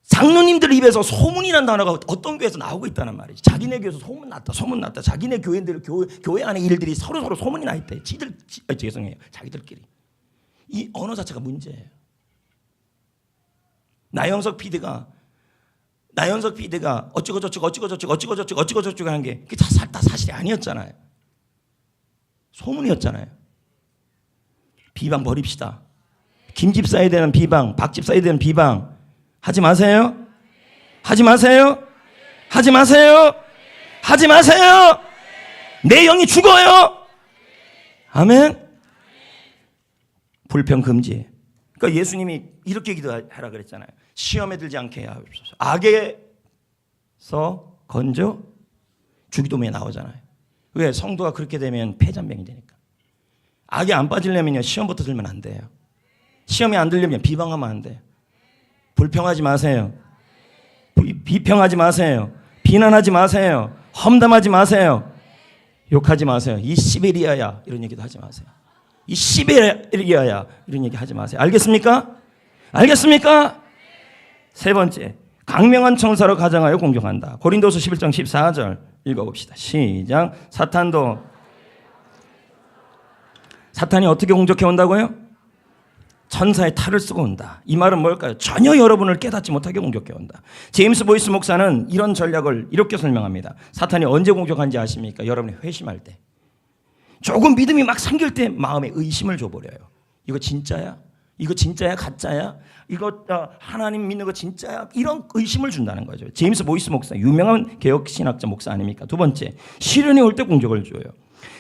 장로님들 입에서 소문이라는 단어가 어떤 교회에서 나오고 있다는 말이지. 자기네 교회에서 소문났다. 자기네 교회 안에 일들이 서로 소문이 나 있대. 죄송해요. 자기들끼리. 이 언어 자체가 문제예요. 나영석 PD가 어찌고저찌고 하는 게 그게 다 사실이 아니었잖아요. 소문이었잖아요. 비방 버립시다. 김 집사에 대한 비방, 박 집사에 대한 비방 하지 마세요. 하지 마세요. 하지 마세요. 하지 마세요. 내 영이 죽어요. 아멘. 불평 금지. 그러니까 예수님이 이렇게 기도하라 그랬잖아요. 시험에 들지 않게 하옵소서. 악에서 건져 주기도문에 나오잖아요. 왜? 성도가 그렇게 되면 폐잔병이 되니까. 악에 안 빠지려면요 시험부터 들면 안 돼요. 시험에 안 들려면 비방하면 안 돼요. 불평하지 마세요. 비평하지 마세요. 비난하지 마세요. 험담하지 마세요. 욕하지 마세요. 이 시베리아야 이런 얘기도 하지 마세요. 이 시베리아야 이런 얘기 하지 마세요. 알겠습니까? 알겠습니까? 세 번째, 강명한 청사로 가장하여 공격한다. 고린도서 11장 14절 읽어봅시다. 시작. 사탄이 어떻게 공격해 온다고요? 천사의 탈을 쓰고 온다. 이 말은 뭘까요? 전혀 여러분을 깨닫지 못하게 공격해 온다. 제임스 보이스 목사는 이런 전략을 이렇게 설명합니다. 사탄이 언제 공격하는지 아십니까? 여러분이 회심할 때. 조금 믿음이 막 생길 때 마음에 의심을 줘버려요. 이거 진짜야? 이거 진짜야? 가짜야? 이거 하나님 믿는 거 진짜야? 이런 의심을 준다는 거죠. 제임스 보이스 목사, 유명한 개혁신학자 목사 아닙니까? 두 번째, 시련이 올 때 공격을 줘요.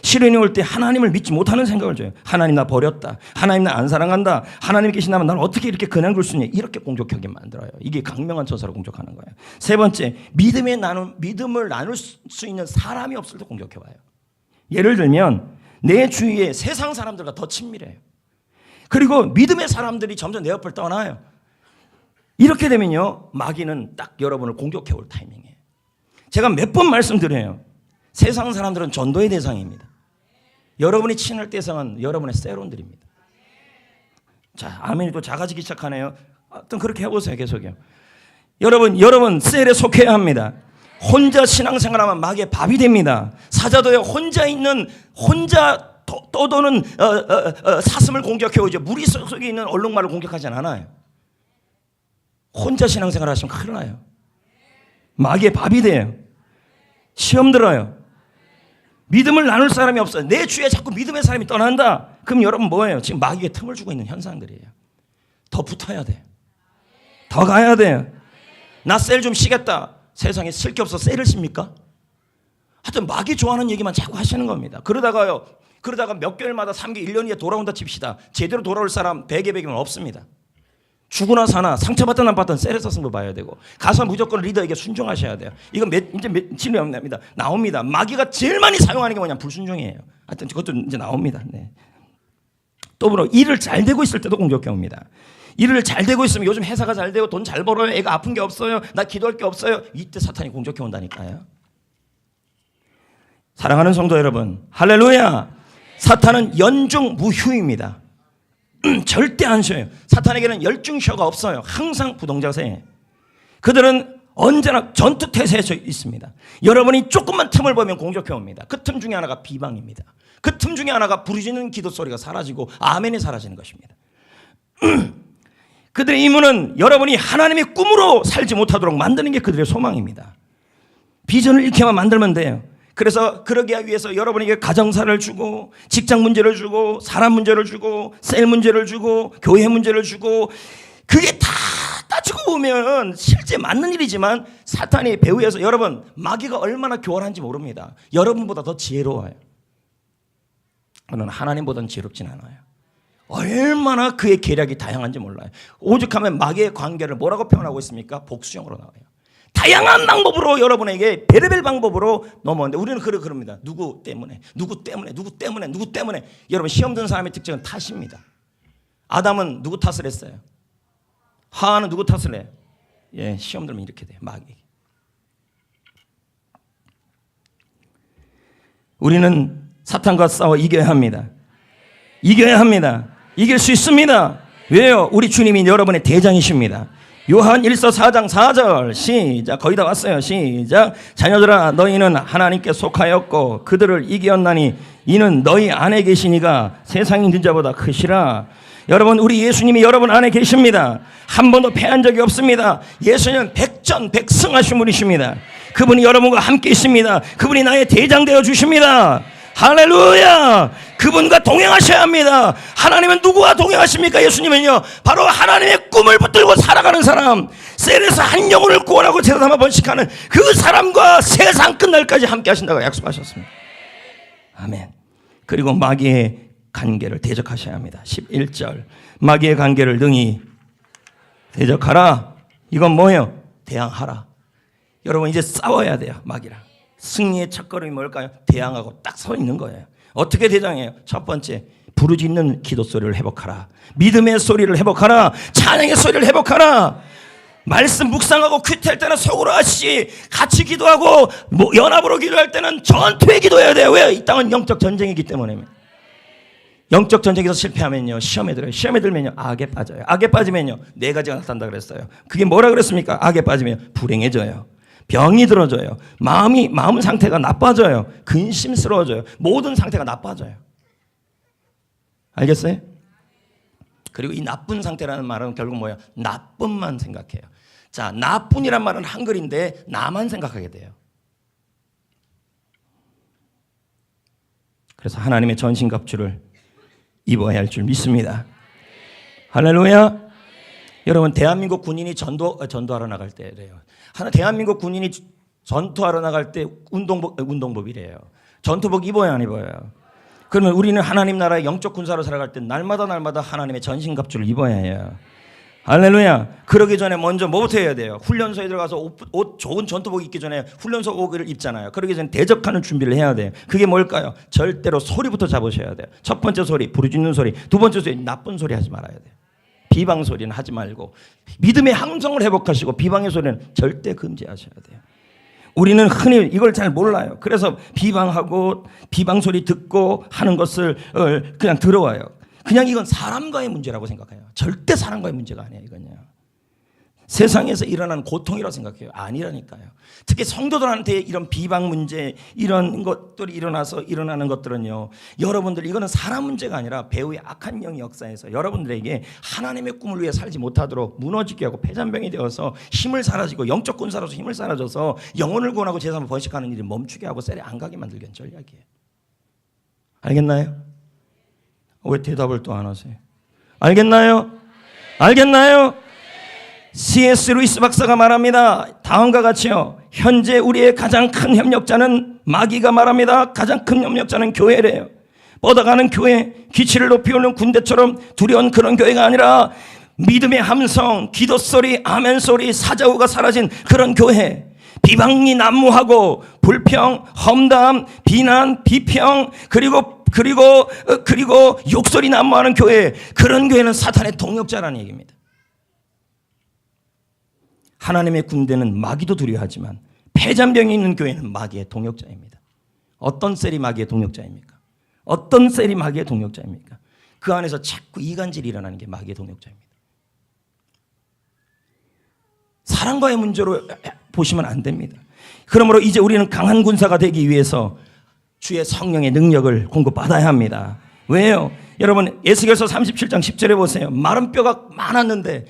시련이 올 때 하나님을 믿지 못하는 생각을 줘요. 하나님 나 버렸다. 하나님 나 안 사랑한다. 하나님 계신다면 나는 어떻게 이렇게 그냥 굴 수 있냐. 이렇게 공격하게 만들어요. 이게 강명한 처사로 공격하는 거예요. 세 번째, 믿음을 나눌 수 있는 사람이 없을 때 공격해와요. 예를 들면 내 주위에 세상 사람들과 더 친밀해요. 그리고 믿음의 사람들이 점점 내 옆을 떠나요. 이렇게 되면요, 마귀는 딱 여러분을 공격해올 타이밍이에요. 제가 몇 번 말씀드려요. 세상 사람들은 전도의 대상입니다. 여러분이 친할 대상은 여러분의 세론들입니다. 자, 아멘이 또 작아지기 시작하네요. 하여튼 그렇게 해보세요. 계속요. 여러분 셀에 속해야 합니다. 혼자 신앙생활하면 마귀의 밥이 됩니다. 사자도에 혼자 떠도는 사슴을 공격해오죠. 무리 속에 있는 얼룩말을 공격하지 않아요. 혼자 신앙생활 하시면 큰일 나요. 마귀의 밥이 돼요. 시험 들어요. 믿음을 나눌 사람이 없어요. 내 주위에 자꾸 믿음의 사람이 떠난다. 그럼 여러분 뭐예요? 지금 마귀에 틈을 주고 있는 현상들이에요. 더 붙어야 돼요. 더 가야 돼요. 나 셀 좀 쉬겠다. 세상에 쓸 게 없어 셀을 씁니까? 하여튼 마귀 좋아하는 얘기만 자꾸 하시는 겁니다. 그러다가 몇 개월마다 3개, 1년 뒤에 돌아온다 칩시다. 제대로 돌아올 사람 100에 없습니다. 죽으나 사나 상처받든 안 받든 셀에서 승부 봐야 되고 가서 무조건 리더에게 순종하셔야 돼요. 이건 이제 며칠 납니다. 나옵니다. 마귀가 제일 많이 사용하는 게 뭐냐? 불순종이에요. 하여튼 그것도 이제 나옵니다. 네. 또 뭐로 일을 잘 되고 있을 때도 공격해 옵니다. 일을 잘 되고 있으면 요즘 회사가 잘 되고 돈 잘 벌어요. 애가 아픈 게 없어요. 나 기도할 게 없어요. 이때 사탄이 공격해 온다니까요. 사랑하는 성도 여러분, 할렐루야. 사탄은 연중무휴입니다. 절대 안 쉬어요. 사탄에게는 열중셔가 없어요. 항상 부동자세. 그들은 언제나 전투태세에 있습니다. 여러분이 조금만 틈을 보면 공격해 옵니다. 그 틈 중에 하나가 비방입니다. 그 틈 중에 하나가 부르짖는 기도 소리가 사라지고 아멘이 사라지는 것입니다. 그들의 임무는 여러분이 하나님의 꿈으로 살지 못하도록 만드는 게 그들의 소망입니다. 비전을 잃게만 만들면 돼요. 그래서 그러기 위해서 여러분에게 가정사를 주고 직장 문제를 주고 사람 문제를 주고 셀 문제를 주고 교회 문제를 주고 그게 다 따지고 보면 실제 맞는 일이지만 사탄이 배후에서 여러분 마귀가 얼마나 교활한지 모릅니다. 여러분보다 더 지혜로워요. 저는 하나님보다는 지혜롭진 않아요. 얼마나 그의 계략이 다양한지 몰라요. 오죽하면 마귀의 관계를 뭐라고 표현하고 있습니까? 복수형으로 나와요. 다양한 방법으로 여러분에게 베레벨 방법으로 넘어오는데 우리는 그럽니다. 누구 때문에 여러분 시험 든 사람의 특징은 탓입니다. 아담은 누구 탓을 했어요? 하와는 누구 탓을 해요? 예, 시험 들면 이렇게 돼요. 마귀. 우리는 사탄과 싸워 이겨야 합니다. 이겨야 합니다. 이길 수 있습니다. 왜요? 우리 주님이 여러분의 대장이십니다. 요한 1서 4장 4절 시작. 거의 다 왔어요. 시작. 자녀들아 너희는 하나님께 속하였고 그들을 이기었나니 이는 너희 안에 계시니가 세상에 있는 자보다 크시라. 여러분 우리 예수님이 여러분 안에 계십니다. 한 번도 패한 적이 없습니다. 예수님은 백전백승하신 분이십니다. 그분이 여러분과 함께 있습니다. 그분이 나의 대장 되어 주십니다. 할렐루야. 그분과 동행하셔야 합니다. 하나님은 누구와 동행하십니까? 예수님은요 바로 하나님의 꿈을 붙들고 살아가는 사람, 셀에서 한 영혼을 구원하고 제사삼아 번식하는 그 사람과 세상 끝날까지 함께 하신다고 약속하셨습니다. 아멘. 그리고 마귀의 관계를 대적하셔야 합니다. 11절 마귀의 관계를 능히 대적하라. 이건 뭐예요? 대항하라. 여러분 이제 싸워야 돼요. 마귀랑. 승리의 첫걸음이 뭘까요? 대항하고 딱 서 있는 거예요. 어떻게 대장해요? 첫 번째, 부르짖는 기도 소리를 회복하라. 믿음의 소리를 회복하라. 찬양의 소리를 회복하라. 말씀 묵상하고 큐티할 때는 속으로 하시지 같이 기도하고 연합으로 기도할 때는 전투에 기도해야 돼요. 왜요? 이 땅은 영적 전쟁이기 때문에. 영적 전쟁에서 실패하면요 시험에 들어요. 시험에 들면요 악에 빠져요. 악에 빠지면요 네 가지가 나타난다 그랬어요. 그게 뭐라 그랬습니까? 악에 빠지면 불행해져요. 병이 들어져요. 마음 상태가 나빠져요. 근심스러워져요. 모든 상태가 나빠져요. 알겠어요? 그리고 이 나쁜 상태라는 말은 결국 뭐예요? 나쁨만 생각해요. 자, 나뿐이란 말은 한글인데 나만 생각하게 돼요. 그래서 하나님의 전신갑주를 입어야 할 줄 믿습니다. 할렐루야. 여러분, 대한민국 군인이 전도하러 나갈 때래요. 대한민국 군인이 전투하러 나갈 때 운동복이래요. 전투복 입어야 안 입어요? 그러면 우리는 하나님 나라의 영적 군사로 살아갈 때 날마다 하나님의 전신갑주를 입어야 해요. 할렐루야. 그러기 전에 먼저 뭐부터 해야 돼요? 훈련소에 들어가서 옷 좋은 전투복 입기 전에 훈련소 옷을 입잖아요. 그러기 전에 대적하는 준비를 해야 돼요. 그게 뭘까요? 절대로 소리부터 잡으셔야 돼요. 첫 번째 소리, 부르짖는 소리. 두 번째 소리, 나쁜 소리 하지 말아야 돼요. 비방 소리는 하지 말고 믿음의 함성을 회복하시고 비방의 소리는 절대 금지하셔야 돼요. 우리는 흔히 이걸 잘 몰라요. 그래서 비방하고 비방 소리 듣고 하는 것을 그냥 들어와요. 그냥 이건 사람과의 문제라고 생각해요. 절대 사람과의 문제가 아니에요. 이건요. 세상에서 일어나는 고통이라고 생각해요. 아니라니까요. 특히 성도들한테 이런 비방 문제, 이런 것들이 일어나는 것들은요, 여러분들 이거는 사람 문제가 아니라 배후의 악한 영의 역사에서 여러분들에게 하나님의 꿈을 위해 살지 못하도록 무너지게 하고 폐잔병이 되어서 힘을 사라지고 영적 군사로서 힘을 사라져서 영혼을 구원하고 제3을 번식하는 일이 멈추게 하고 셀에 안 가게 만들기 위한 전략이에요. 알겠나요? 왜 대답을 또 안 하세요? 알겠나요? 알겠나요? C.S. 루이스 박사가 말합니다. 다음과 같이요. 현재 우리의 가장 큰 협력자는, 마귀가 말합니다. 가장 큰 협력자는 교회래요. 뻗어가는 교회, 기치를 높이 오는 군대처럼 두려운 그런 교회가 아니라 믿음의 함성, 기도 소리, 아멘 소리, 사자우가 사라진 그런 교회. 비방이 난무하고 불평, 험담, 비난, 비평, 그리고 욕설이 난무하는 교회. 그런 교회는 사탄의 동역자라는 얘기입니다. 하나님의 군대는 마귀도 두려워하지만 폐잔병이 있는 교회는 마귀의 동역자입니다. 어떤 셀이 마귀의 동역자입니까? 어떤 셀이 마귀의 동역자입니까? 그 안에서 자꾸 이간질이 일어나는 게 마귀의 동역자입니다. 사랑과의 문제로 보시면 안 됩니다. 그러므로 이제 우리는 강한 군사가 되기 위해서 주의 성령의 능력을 공급받아야 합니다. 왜요? 여러분, 에스겔서 37장 10절에 보세요. 마른 뼈가 많았는데,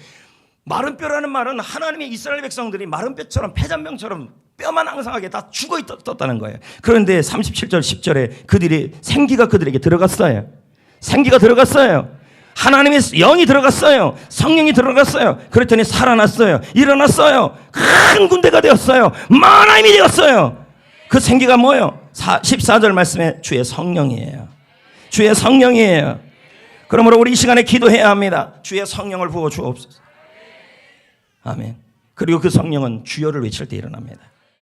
마른 뼈라는 말은 하나님의 이스라엘 백성들이 마른 뼈처럼 폐잔병처럼 뼈만 앙상하게 다 죽어 있었다는 거예요. 그런데 37절 10절에 생기가 그들에게 들어갔어요. 생기가 들어갔어요. 하나님의 영이 들어갔어요. 성령이 들어갔어요. 그랬더니 살아났어요. 일어났어요. 큰 군대가 되었어요. 많은 힘이 되었어요. 그 생기가 뭐예요? 14절 말씀에 주의 성령이에요. 주의 성령이에요. 그러므로 우리 이 시간에 기도해야 합니다. 주의 성령을 부어 주옵소서. 아멘. 그리고 그 성령은 주여를 외칠 때 일어납니다.